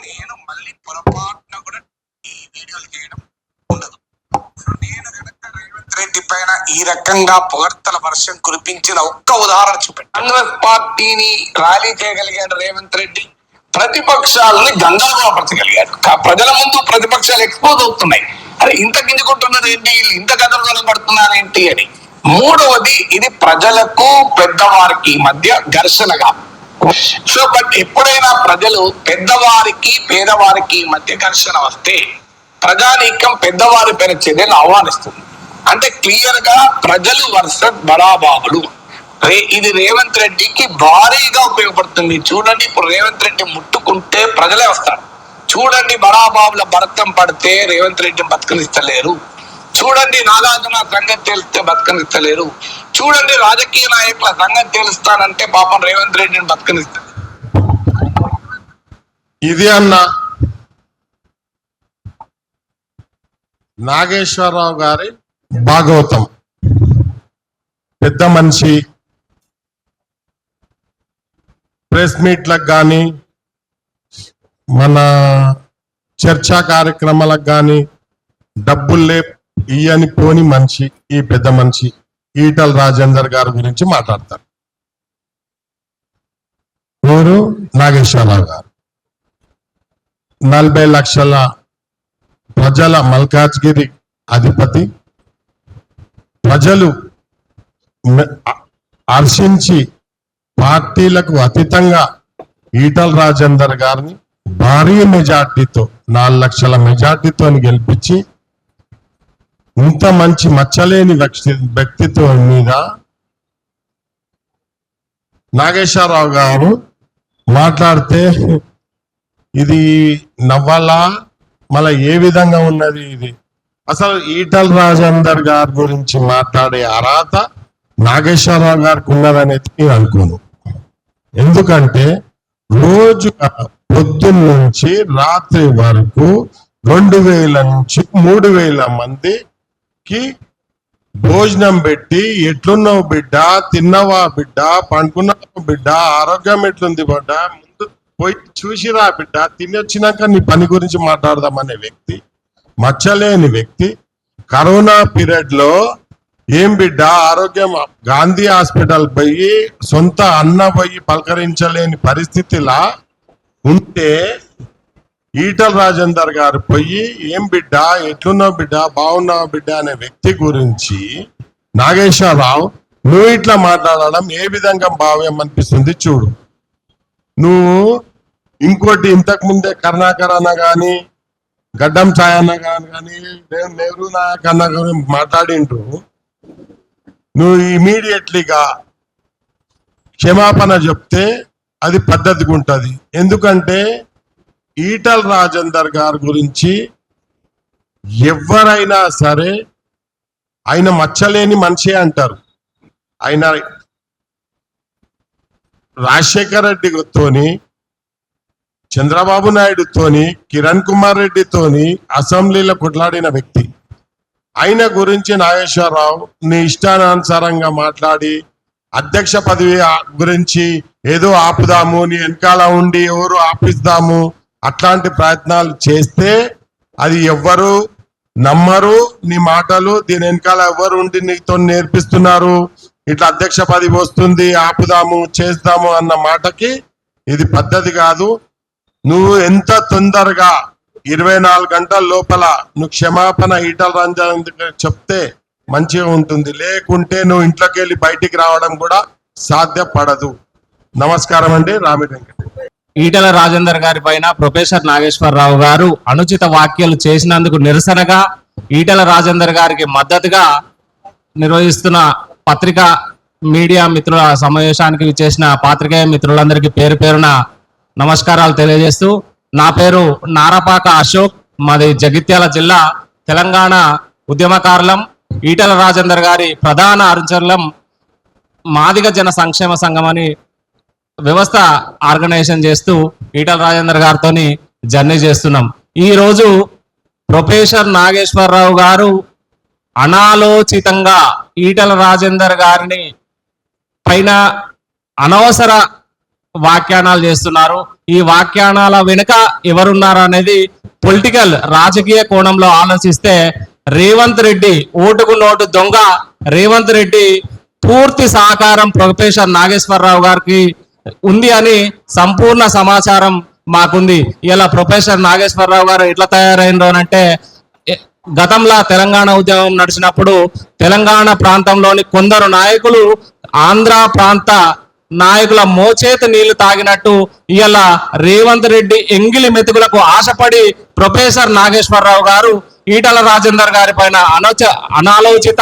నేను మళ్ళీ పొరపాటున కూడా ఈ వీడియోలు చేయడం ఉండదు. నేను కనుక రేవంత్ రెడ్డి పైన ఈ రకంగా పొగడ్తల వర్షం కురిపించిన ఒక్క ఉదాహరణ చూపెట్టి, కాంగ్రెస్ పార్టీని ర్యాలీ చేయగలిగాడు రేవంత్ రెడ్డి, ప్రతిపక్షాలని గందరగోళపరచగలిగాడు. ప్రజల ముందు ప్రతిపక్షాలు ఎక్స్పోజ్ అవుతున్నాయి. అరే ఇంత గింజుకుంటున్నది ఏంటి, ఇంత గందరగోళం పడుతున్నారేంటి అని. మూడవది, ఇది ప్రజలకు పెద్దవారికి మధ్య ఘర్షణగా. సో బట్ ఎప్పుడైనా ప్రజలు పెద్దవారికి పేదవారికి మధ్య ఘర్షణ వస్తే ప్రజానీకం పెద్దవారి పైన చర్యలు ఆహ్వానిస్తుంది. అంటే క్లియర్ గా ప్రజలు వర్సెస్ బడాబాబులు. ఇది రేవంత్ రెడ్డికి భారీగా ఉపయోగపడుతుంది. చూడండి, ఇప్పుడు రేవంత్ రెడ్డి ముట్టుకుంటే ప్రజలే వస్తారు. చూడండి, బడాబాబుల భరతం పడితే రేవంత్ రెడ్డిని బతకనిస్తలేరు. చూడండి, నాగార్జున సంగతి తెలిస్తే బతకనిస్తలేరు. చూడండి, రాజకీయ నాయకుల సంగతి తెలుస్తానంటే పాపం రేవంత్ రెడ్డిని బతకనిస్తారు. ఇది అన్న నాగేశ్వరరావు గారి భాగవతం. పెద్ద మనిషి, ప్రెస్ మీట్లకు కానీ మన చర్చా కార్యక్రమాలకు కానీ డబ్బులు ఇయ్యని పోని మనిషి. ఈ పెద్ద మనిషి ఈటల్ రాజేందర్ గారి గురించి మాట్లాడతారు. ఊరు నాగేశ్వరరావు గారు 40 లక్షల ప్రజల మల్కాజ్గిరి అధిపతి. ప్రజలు హర్షించి పార్టీలకు అతీతంగా ఈటల్ రాజేందర్ గారిని భారీ మెజార్టీతో 4 లక్షల మెజార్టీతో గెలిపించి ఇంత మంచి మచ్చలేని వ్యక్తిత్వం మీద నాగేశ్వరరావు గారు మాట్లాడితే ఇది నవ్వాలా, మళ్ళీ ఏ విధంగా ఉన్నది ఇది. అసలు ఈటల్ రాజేందర్ గారి గురించి మాట్లాడే అర్హత నాగేశ్వరరావు గారికి ఉన్నదనేది నేను అనుకోను. ఎందుకంటే రోజు పొద్దున్న నుంచి రాత్రి వరకు 2000 నుంచి 3000 మందికి భోజనం పెట్టి, ఎట్లున్నావు బిడ్డ, తిన్నవా బిడ్డ, పండుకున్నావు బిడ్డ, ఆరోగ్యం ఎట్లుంది బిడ్డ, ముందు పోయి చూసిరా బిడ్డ, తిని వచ్చినాక నీ పని గురించి మాట్లాడదామనే వ్యక్తి, మచ్చలేని వ్యక్తి. కరోనా పీరియడ్ లో ఏం బిడ్డ ఆరోగ్యం, గాంధీ హాస్పిటల్ పోయి సొంత అన్న పోయి పలకరించలేని పరిస్థితిలా ఉంటే ఈటల్ రాజేందర్ గారు పోయి ఏం బిడ్డ, ఎట్లున్నావు బిడ్డ, బాగున్నావు బిడ్డ అనే వ్యక్తి గురించి నాగేశ్వరరావు నువ్వు ఇట్లా మాట్లాడడం ఏ విధంగా భావ్యం అనిపిస్తుంది చూడు. నువ్వు ఇంకోటి, ఇంతకు ముందే కరుణాకర్ అన్న కానీ గడ్డం ఛాయన్న కానీ నెహ్రూ నాయక్ అన్న కానీ మాట్లాడిండ్రు. నువ్వు ఇమీడియట్లీగా క్షమాపణ చెప్తే అది పద్ధతిగా ఉంటుంది. ఎందుకంటే ఈటల్ రాజేందర్ గారి గురించి ఎవరైనా సరే ఆయన మచ్చలేని మనిషి అంటారు. ఆయన రాజశేఖర్ రెడ్డితోని, చంద్రబాబు నాయుడుతోని, కిరణ్ కుమార్ రెడ్డితోని అసెంబ్లీలో కొట్లాడిన వ్యక్తి. ఆయన గురించి నాగేశ్వరరావు నీ ఇష్టానుసారంగా మాట్లాడి అధ్యక్ష పదవి గురించి ఏదో ఆపుదాము, నీ వెనకాల ఉండి ఎవరు ఆపిస్తాము అట్లాంటి ప్రయత్నాలు చేస్తే అది ఎవ్వరు నమ్మరు. నీ మాటలు దీని వెనకాల ఎవరు ఉండి నీతో నేర్పిస్తున్నారు, ఇట్లా అధ్యక్ష పదవి వస్తుంది ఆపుదాము చేస్తాము అన్న మాటకి ఇది పద్ధతి కాదు. నువ్వు ఎంత తొందరగా 24 గంటల లోపల నువ్వు క్షమాపణ ఈటల రాజేందర్ చెప్తే మంచిగా ఉంటుంది. లేకుంటే నువ్వు ఇంట్లోకి వెళ్ళి బయటికి రావడం కూడా సాధ్యపడదు. నమస్కారం అండి. రామిరెడ్డి వెంకట. ఈటల రాజేందర్ గారి పైన ప్రొఫెసర్ నాగేశ్వరరావు గారు అనుచిత వ్యాఖ్యలు చేసినందుకు నిరసనగా ఈటల రాజేందర్ గారికి మద్దతుగా నిర్వహిస్తున్న పత్రికా మీడియా మిత్రుల సమావేశానికి విచ్చేసిన పాత్రికేయ మిత్రులందరికీ పేరు పేరున నమస్కారాలు తెలియజేస్తూ, నా పేరు నారపాక అశోక్, మాది జగిత్యాల జిల్లా, తెలంగాణ ఉద్యమకారులం, ఈటల రాజేందర్ గారి ప్రధాన అనుచరులం, మాదిగ జన సంక్షేమ సంఘం అని వ్యవస్థ ఆర్గనైజేషన్ చేస్తూ ఈటల రాజేందర్ గారితో జర్నీ చేస్తున్నాం. ఈ రోజు ప్రొఫెసర్ నాగేశ్వరరావు గారు అనాలోచితంగా ఈటల రాజేందర్ గారిని పైన అనవసర వ్యాఖ్యానాలు చేస్తున్నారు. ఈ వ్యాఖ్యానాల వెనుక ఎవరున్నారు అనేది పొలిటికల్ రాజకీయ కోణంలో ఆలోచిస్తే రేవంత్ రెడ్డి ఓటుకు నోటు దొంగ రేవంత్ రెడ్డి పూర్తి సహకారం ప్రొఫెసర్ నాగేశ్వరరావు గారికి ఉంది అని సంపూర్ణ సమాచారం మాకుంది. ఇలా ప్రొఫెసర్ నాగేశ్వరరావు గారు ఎట్లా తయారైందో అంటే, గతంలో తెలంగాణ ఉద్యమం నడిచినప్పుడు తెలంగాణ ప్రాంతంలోని కొందరు నాయకులు ఆంధ్ర ప్రాంత నాయకుల మోచేతి నీళ్లు తాగినట్టు ఇలా రేవంత్ రెడ్డి ఎంగిలి మెతుకులకు ఆశపడి ప్రొఫెసర్ నాగేశ్వరరావు గారు ఈటల రాజేందర్ గారి పైన అనాలోచిత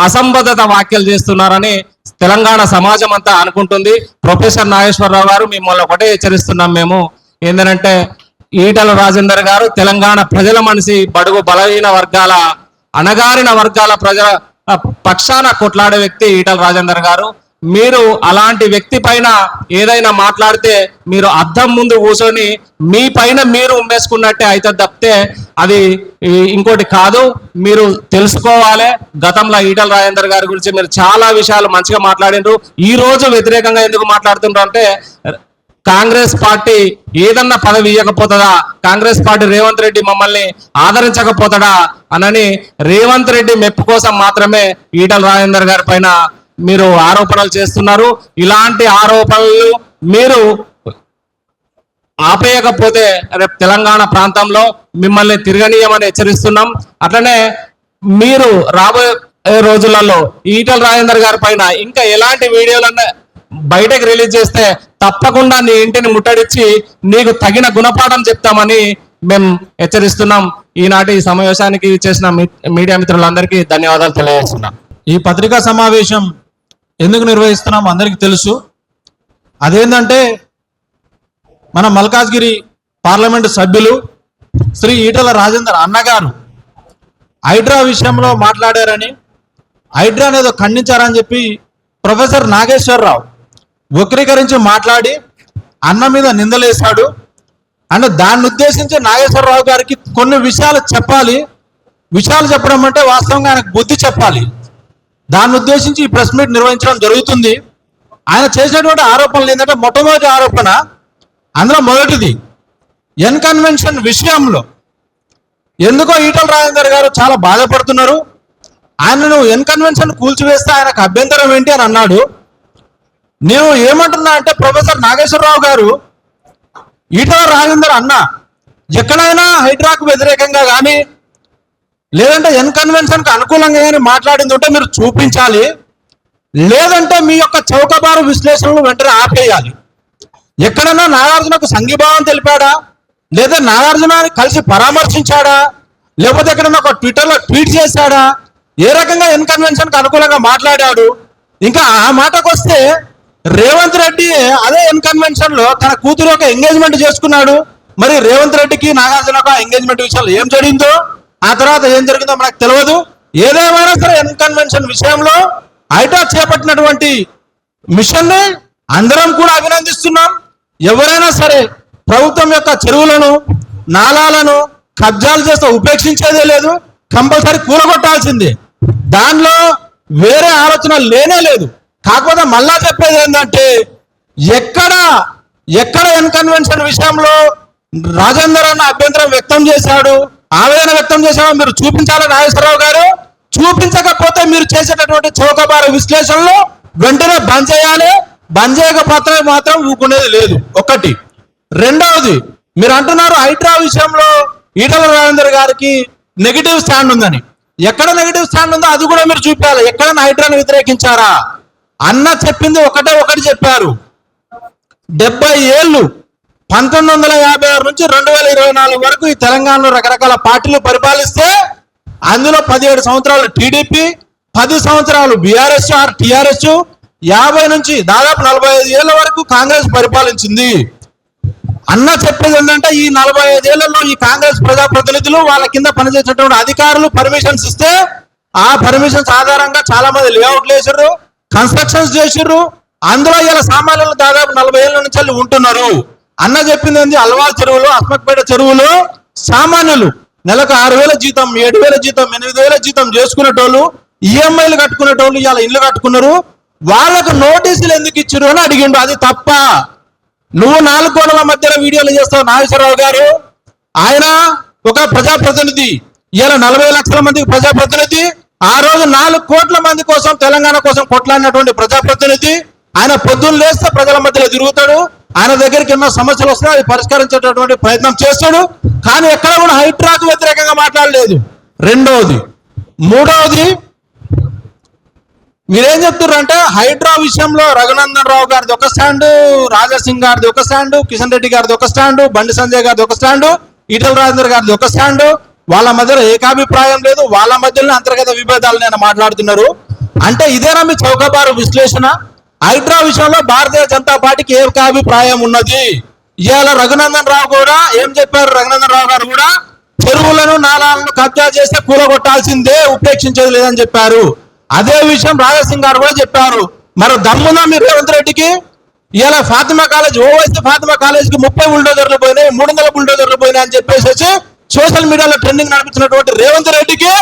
అసంబద్ధత వ్యాఖ్యలు చేస్తున్నారని తెలంగాణ సమాజం అంతా అనుకుంటుంది. ప్రొఫెసర్ నాగేశ్వరరావు గారు మిమ్మల్ని ఒకటే హెచ్చరిస్తున్నాం మేము, ఏంటంటే ఈటల రాజేందర్ గారు తెలంగాణ ప్రజల మనిషి, బడుగు బలహీన వర్గాల అణగారిన వర్గాల ప్రజల పక్షాన కొట్లాడే వ్యక్తి ఈటల రాజేందర్ గారు. మీరు అలాంటి వ్యక్తి పైన ఏదైనా మాట్లాడితే మీరు అద్దం ముందు కూర్చొని మీ పైన మీరు ఉమ్మేసుకున్నట్టే అయితే తప్పితే అది ఇంకోటి కాదు. మీరు తెలుసుకోవాలి, గతంలో ఈటల రాజేందర్ గారి గురించి మీరు చాలా విషయాలు మంచిగా మాట్లాడినారు. ఈ రోజు వ్యతిరేకంగా ఎందుకు మాట్లాడుతున్నారు అంటే, కాంగ్రెస్ పార్టీ ఏదన్నా పదవి ఇవ్వకపోతుందా, కాంగ్రెస్ పార్టీ రేవంత్ రెడ్డి మమ్మల్ని ఆదరించకపోతాడా అనని రేవంత్ రెడ్డి మెప్పు కోసం మాత్రమే ఈటల రాజేందర్ గారి పైన మీరు ఆరోపణలు చేస్తున్నారు. ఇలాంటి ఆరోపణలు మీరు ఆపేయకపోతే రేపు తెలంగాణ ప్రాంతంలో మిమ్మల్ని తిరగనీయమని హెచ్చరిస్తున్నాం. అట్లనే మీరు రాబోయే రోజులలో ఈటల రాజేందర్ గారి పైన ఇంకా ఎలాంటి వీడియోలన్నా బయటకు రిలీజ్ చేస్తే తప్పకుండా నీ ఇంటిని ముట్టడిచ్చి నీకు తగిన గుణపాఠం చెప్తామని మేము హెచ్చరిస్తున్నాం. ఈనాటి సమావేశానికి చేసిన మీడియా మిత్రులందరికీ ధన్యవాదాలు తెలియజేస్తున్నాం. ఈ పత్రికా సమావేశం ఎందుకు నిర్వహిస్తున్నాం అందరికీ తెలుసు. అదేంటంటే, మన మల్కాజ్గిరి పార్లమెంటు సభ్యులు శ్రీ ఈటల రాజేందర్ అన్నగారు హైడ్రా విషయంలో మాట్లాడారని, హైడ్రా అనేది ఖండించారని చెప్పి ప్రొఫెసర్ నాగేశ్వరరావు వక్రీకరించి మాట్లాడి అన్న మీద నిందలేశాడు. అంటే దాన్ని ఉద్దేశించి నాగేశ్వరరావు గారికి కొన్ని విషయాలు చెప్పాలి. విషయాలు చెప్పడం అంటే వాస్తవంగా ఆయనకు బుద్ధి చెప్పాలి. దాన్ని ఉద్దేశించి ఈ ప్రెస్ మీట్ నిర్వహించడం జరుగుతుంది. ఆయన చేసినటువంటి ఆరోపణలు ఏంటంటే, మొట్టమొదటి ఆరోపణ, అందులో మొదటిది ఎన్ కన్వెన్షన్ విషయంలో ఎందుకో ఈటల రాజేందర్ గారు చాలా బాధపడుతున్నారు. ఆయనను ఎన్ కన్వెన్షన్ కూల్చివేస్తే ఆయనకు అభ్యంతరం ఏంటి అని అన్నాడు. నేను ఏమంటున్నా అంటే, ప్రొఫెసర్ నాగేశ్వరరావు గారు ఈటల రాజేందర్ అన్న ఎక్కడైనా హైడ్రాకు వ్యతిరేకంగా కానీ లేదంటే ఎన్ కన్వెన్షన్కి అనుకూలంగా కానీ మాట్లాడింది ఉంటే మీరు చూపించాలి. లేదంటే మీ యొక్క చౌకబారు విశ్లేషణలు వెంటనే ఆపేయాలి. ఎక్కడైనా నాగార్జునకు సంఘీభావం తెలిపాడా, లేదా నాగార్జునాన్ని కలిసి పరామర్శించాడా, లేకపోతే ఎక్కడైనా ఒక ట్విట్టర్లో ట్వీట్ చేశాడా, ఏ రకంగా ఎన్ కన్వెన్షన్కి అనుకూలంగా మాట్లాడాడు. ఇంకా ఆ మాటకు వస్తే, రేవంత్ రెడ్డి అదే ఎన్ కన్వెన్షన్ లో తన కూతురు ఒక ఎంగేజ్మెంట్ చేసుకున్నాడు. మరి రేవంత్ రెడ్డికి నాగార్జునకు ఎంగేజ్మెంట్ విషయాలు ఏం జరిగిందో, ఆ తర్వాత ఏం జరిగిందో మనకు తెలియదు. ఏదేమైనా సరే ఎన్ కన్వెన్షన్ విషయంలో హైడ్రా చేపట్టినటువంటి మిషన్ ని అందరం కూడా అభినందిస్తున్నాం. ఎవరైనా సరే ప్రభుత్వం యొక్క చెరువులను, నాలాలను కబ్జాలు చేస్తే ఉపేక్షించేదే లేదు, కంపల్సరీ కూలగొట్టాల్సిందే. దానిలో వేరే ఆలోచన లేనే లేదు. కాకపోతే మళ్ళా చెప్పేది ఏంటంటే, ఎక్కడ ఎన్ కన్వెన్షన్ విషయంలో రాజేందర్ అన్న అభ్యంతరం వ్యక్తం చేశాడు, ఆవేదన వ్యక్తం చేశాడో మీరు చూపించాలి నాగేశ్వరరావు గారు. చూపించకపోతే మీరు చేసేటటువంటి చౌకబారు విశ్లేషణలు వెంటనే బంద్ చేయాలి. బంద్ చేయకపోతే మాత్రం ఊరుకునేది లేదు. ఒకటి. రెండవది, మీరు అంటున్నారు హైడ్రా విషయంలో ఈటల రాజేందర్ గారికి నెగిటివ్ స్టాండ్ ఉందని. ఎక్కడ నెగిటివ్ స్టాండ్ ఉందో అది కూడా మీరు చూపించాలి. ఎక్కడైనా హైడ్రాను వ్యతిరేకించారా? అన్న చెప్పింది ఒకటి చెప్పారు. 70 ఏళ్ళు 1956 నుంచి 2024 వరకు ఈ తెలంగాణలో రకరకాల పార్టీలు పరిపాలిస్తే అందులో 17 సంవత్సరాలు టీడీపీ, 10 సంవత్సరాలు బీఆర్ఎస్ ఆర్ టీఆర్ఎస్, 50 నుంచి దాదాపు 45 ఏళ్ల వరకు కాంగ్రెస్ పరిపాలించింది. అన్న చెప్పేది ఏంటంటే ఈ 45 ఏళ్లలో ఈ కాంగ్రెస్ ప్రజాప్రతినిధులు వాళ్ళ కింద పనిచేసేటువంటి అధికారులు పర్మిషన్స్ ఇస్తే ఆ పర్మిషన్స్ ఆధారంగా చాలా మంది లేఅవుట్లు వేసారు, కన్స్ట్రక్షన్స్ చేసిర్రు. అందులో ఇలా సామాన్యులు దాదాపు 40 ఏళ్ల నుంచి వెళ్ళి ఉంటున్నారు. అన్న చెప్పింది ఏంటి? అల్వాల్ చెరువులు, అస్మత్పేట చెరువులు సామాన్యులు నెలకు 6,000 జీతం, 7,000 జీతం, 8,000 జీతం చేసుకునేటోళ్ళు, ఈఎంఐలు కట్టుకునేటోళ్ళు ఇలా ఇల్లు కట్టుకున్నారు. వాళ్ళకు నోటీసులు ఎందుకు ఇచ్చారు అని అడిగిండు. అది తప్ప. నువ్వు 4 కోట్ల మధ్యలో వీడియోలు చేస్తావు నాగేశ్వరరావు గారు. ఆయన ఒక ప్రజాప్రతినిధి, ఇలా 40 లక్షల మందికి ప్రజాప్రతినిధి. ఆ రోజు 4 కోట్ల మంది కోసం తెలంగాణ కోసం కొట్లాడినటువంటి ప్రజాప్రతినిధి. ఆయన పొద్దున్న లేస్తే ప్రజల మధ్యలో తిరుగుతాడు. ఆయన దగ్గరికి ఎన్నో సమస్యలు వస్తాయి, అది పరిష్కరించేటటువంటి ప్రయత్నం చేస్తాడు. కానీ ఎక్కడ కూడా హైడ్రాకు వ్యతిరేకంగా మాట్లాడలేదు. రెండవది. మూడవది, మీరేం చెప్తున్నారంటే హైడ్రా విషయంలో రఘునందన్ రావు గారిది ఒక స్టాండు, రాజాసింగ్ గారిది ఒక స్టాండు, కిషన్ రెడ్డి గారిది ఒక స్టాండు, బండి సంజయ్ గారిది ఒక స్టాండు, ఈటల రాజేందర్ గారిది ఒక స్టాండు. వాళ్ళ మధ్యలో ఏకాభిప్రాయం లేదు, వాళ్ళ మధ్యలో అంతర్గత విభేదాలు నేను మాట్లాడుతున్నారు. అంటే ఇదేనా మీ చౌకబారు విశ్లేషణ? హైడ్రా విషయంలో భారతీయ జనతా పార్టీకి ఏకాభిప్రాయం ఉన్నది. ఇవాళ రఘునందన్ రావు కూడా ఏం చెప్పారు? రఘునందన్ రావు గారు కూడా చెరువులను నాలాలను కబ్జా చేస్తే కూలగొట్టాల్సిందే, ఉపేక్షించేది లేదని చెప్పారు. అదే విషయం రాజాసింగ్ గారు కూడా చెప్పారు. మరి దమ్మునా మీరు రేవంత్ రెడ్డికి? ఇలా ఫాతిమా కాలేజ్, ఓవైసీ ఫాతిమా కాలేజ్కి 30 బుల్డోజర్లు పోయినాయి, 300 బుల్డోజర్లు పోయినాయి అని చెప్పేసి సోషల్ మీడియాలో ట్రెండింగ్ నడిపించినటువంటి రేవంత్ రెడ్డికి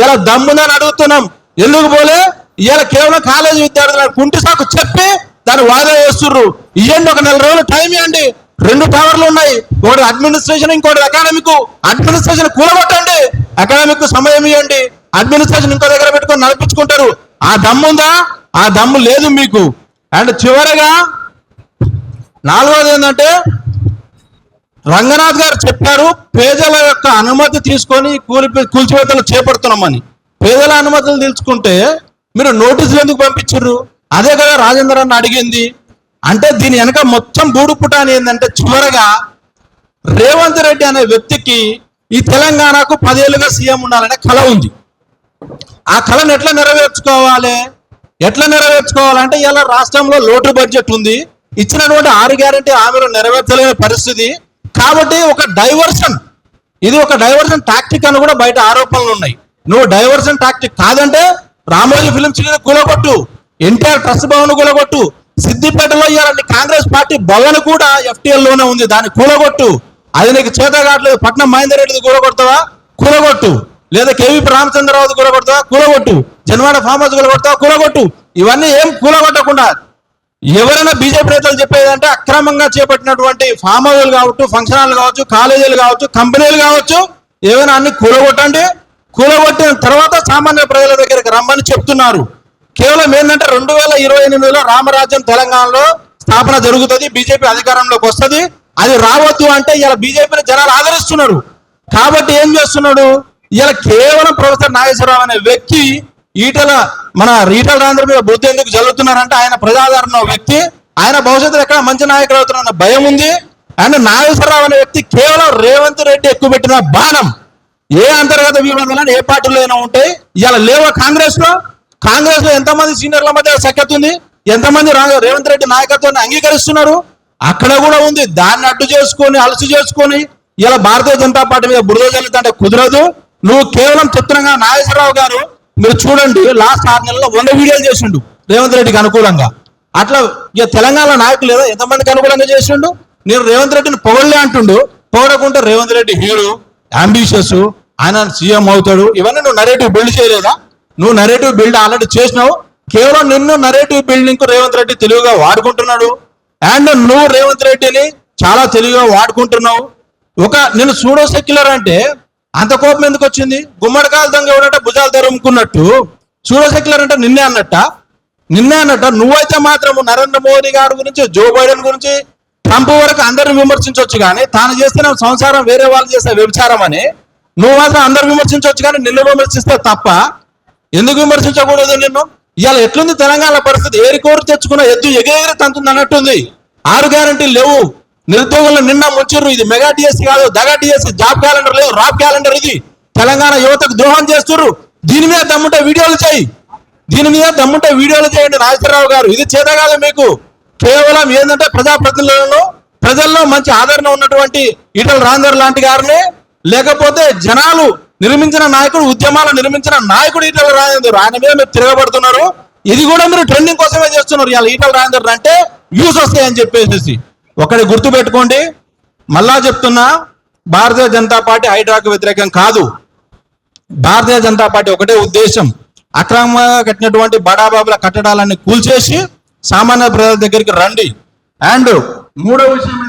ఇలా దమ్మునని అడుగుతున్నాం. ఎందుకు పోలే? ఇలా కేవలం కాలేజీ విద్యార్థులకు కుంటి సాకు చెప్పి దాన్ని వాయిదా చేస్తుర్రు. ఇవ్వండి, ఒక 4 రోజులు టైం ఇవ్వండి. 2 టవర్లు ఉన్నాయి, ఒకటి అడ్మినిస్ట్రేషన్, ఇంకోటి అకాడమిక్. అడ్మినిస్ట్రేషన్ కూలగొట్టండి, అకాడమిక్ సమయం ఇవ్వండి. అడ్మినిస్ట్రేషన్ ఇంకో దగ్గర పెట్టుకొని నడిపించుకుంటారు. ఆ దమ్ముందా? ఆ దమ్ము లేదు మీకు. అండ్ చివరగా 4వది ఏంటంటే రంగనాథ్ గారు చెప్పారు పేదల యొక్క అనుమతి తీసుకొని కూల్చివేతలు చేపడుతున్నామని. పేదల అనుమతులు తీసుకుంటే మీరు నోటీసులు ఎందుకు పంపించారు? అదే కదా రాజేందర్ అన్న అడిగింది. అంటే దీని వెనక మొత్తం బూడుపుటాని ఏంటంటే చివరగా రేవంత్ రెడ్డి అనే వ్యక్తికి ఈ తెలంగాణకు 10 ఏళ్ళుగా సీఎం ఉండాలనే కళ ఉంది. ఆ కళను ఎట్లా నెరవేర్చుకోవాలంటే ఇలా రాష్ట్రంలో లోటు బడ్జెట్ ఉంది, ఇచ్చినటువంటి 6 గ్యారెంటీ హామీలు నెరవేర్చలేని పరిస్థితి. కాబట్టి ఒక డైవర్షన్, ఇది ఒక డైవర్షన్ టాక్టిక్ అని కూడా బయట ఆరోపణలు ఉన్నాయి. నువ్వు డైవర్షన్ టాక్టిక్ కాదంటే రామోజీ ఫిలిం సిటీ కూలగొట్టు, ఎన్టీఆర్ ట్రస్ట్ భవన్ కూలగొట్టు, సిద్దిపేటలో ఇవ్వాలంటే కాంగ్రెస్ పార్టీ భవన్ కూడా FTL లోనే ఉంది, దాన్ని కూలగొట్టు. అది నీకు చేత కావట్లేదు, పట్నం మహేందర్ రెడ్డిది కూలగొడతావా? కూలగొట్టు. లేదా కేవీపీ రామచంద్రరావుది కూలగొడతావా? కూలగొట్టు. జన్వాడ ఫామ్ హౌస్ కూలగొడతావా? కూలగొట్టు. ఇవన్నీ ఏం కూలగొట్టకుండా ఎవరైనా బీజేపీ నేతలు చెప్పేదంటే అక్రమంగా చేపట్టినటువంటి ఫామ్ హౌస్లు కావచ్చు, ఫంక్షన్ హాల్ కావచ్చు, కాలేజీలు కావచ్చు, కంపెనీలు కావచ్చు, ఏమైనా అన్ని కూలగొట్టండి. కూలగొట్టిన తర్వాత సామాన్య ప్రజల దగ్గరికి రమ్మని చెప్తున్నారు. కేవలం ఏంటంటే 2028లో రామరాజ్యం తెలంగాణలో స్థాపన జరుగుతుంది, బీజేపీ అధికారంలోకి వస్తుంది. అది రావద్దు అంటే ఇలా బీజేపీని జనాలు ఆదరిస్తున్నారు. కాబట్టి ఏం చేస్తున్నాడు? ఇలా కేవలం ప్రొఫెసర్ నాగేశ్వరరావు అనే వ్యక్తి ఈటల రాజేంద్ర మీద బుద్ధి ఎందుకు జరుగుతున్నారంటే ఆయన ప్రజాదరణ వ్యక్తి, ఆయన భవిష్యత్తులో ఎక్కడ మంచి నాయకుడు అవుతున్న భయం ఉంది. అండ్ నాగేశ్వరరావు అనే వ్యక్తి కేవలం రేవంత్ రెడ్డి ఎక్కువ పెట్టిన బాణం. ఏ అంతర్గత వివాదాలను ఏ పార్టీలో అయినా ఉంటాయి, ఇలా లేవ కాంగ్రెస్ లో ఎంతమంది సీనియర్ల మధ్య సఖ్యత ఉంది, ఎంతమంది రేవంత్ రెడ్డి నాయకత్వాన్ని అంగీకరిస్తున్నారు, అక్కడ కూడా ఉంది. దాన్ని అడ్డు చేసుకొని అలసి చేసుకొని ఇలా భారతీయ జనతా పార్టీ మీద బురద జల్లుతుంటే కుదరదు. నువ్వు కేవలం చిత్రంగా నాగేశ్వరరావు గారు మీరు చూడండి, లాస్ట్ 6 నెలల్లో 100 వీడియోలు చేసిండు రేవంత్ రెడ్డికి అనుకూలంగా. అట్లా ఇక తెలంగాణ నాయకులు లేదా ఎంతమందికి అనుకూలంగా చేసిండు? నేను రేవంత్ రెడ్డిని పొగళ్ళే అంటుండు, పొగడకుంటే రేవంత్ రెడ్డి హీరో, అంబిషియస్, ఆయన సీఎం అవుతాడు. ఇవన్నీ నువ్వు నరేటివ్ బిల్డ్ చేయలేదా? నువ్వు నరేటివ్ బిల్డ్ ఆల్రెడీ చేసినావు. కేవలం నిన్ను నరేటివ్ బిల్డింగ్ రేవంత్ రెడ్డి తెలివిగా వాడుకుంటున్నాడు. అండ్ నువ్వు రేవంత్ రెడ్డిని చాలా తెలివిగా వాడుకుంటున్నావు. నేను సూడో సెక్యులర్ అంటే అంత కోపం ఎందుకు వచ్చింది? గుమ్మడికాయలు దొంగ ఎవడంటే భుజాలు తెరుముకున్నట్టు సూడో సెక్యులర్ అంటే నిన్నే అన్నట్ట. నువ్వైతే మాత్రం నరేంద్ర మోదీ గారి గురించి, జో బైడెన్ గురించి, ట్రంప్ వరకు అందరిని విమర్శించవచ్చు కానీ తాను చేస్తున్న సంసారం వేరే వాళ్ళు చేసే వ్యభిచారం అని నువ్వు మాత్రం అందరు విమర్శించవచ్చు కానీ నిన్ను విమర్శిస్తే తప్ప ఎందుకు విమర్శించకూడదు నిన్ను? ఇవాళ ఎట్లుంది తెలంగాణ పరిస్థితి? ఏరికోరు తెచ్చుకున్న ఎద్దు ఎగేరి తంతుంది అన్నట్టుంది. 6 గ్యారెంటీలు లేవు, నిరుద్యోగులు నిన్న ముంచిర్రు. ఇది మెగా డిఎస్సి కాదు, దగా డిఎస్సి, జాబ్ క్యాలెండర్ లేదు, రాబ్ క్యాలెండర్. ఇది తెలంగాణ యువతకు ద్రోహం చేస్తుర్రు. దీని మీద దమ్ముంటే వీడియోలు చేయి, దీని మీద దమ్ముంటే వీడియోలు చేయండి నాగేశ్వరరావు గారు. ఇది చేత కాదు మీకు. కేవలం ఏంటంటే ప్రజాప్రతినిధులను, ప్రజల్లో మంచి ఆదరణ ఉన్నటువంటి ఈటల రాజేందర్ లాంటి గారిని, లేకపోతే జనాలు నిర్మించిన నాయకుడు, ఉద్యమాలు నిర్మించిన నాయకుడు ఈటల రాజేందర్, ఆయన మీద మీరు తిరగబడుతున్నారు. ఇది కూడా మీరు ట్రెండింగ్ కోసమే చేస్తున్నారు. ఇవాళ ఈటల రాజేందర్ అంటే వ్యూస్ వస్తాయని చెప్పేసి ఒకటి గుర్తు పెట్టుకోండి. మళ్ళా చెప్తున్నా, భారతీయ జనతా పార్టీ హైడ్రాకు వ్యతిరేకం కాదు. భారతీయ జనతా పార్టీ ఒకటే ఉద్దేశం, అక్రమంగా కట్టినటువంటి బడాబాబుల కట్టడాలన్నీ కూల్చేసి సామాన్య ప్రజల దగ్గరికి రండి. అండ్ మూడో విషయం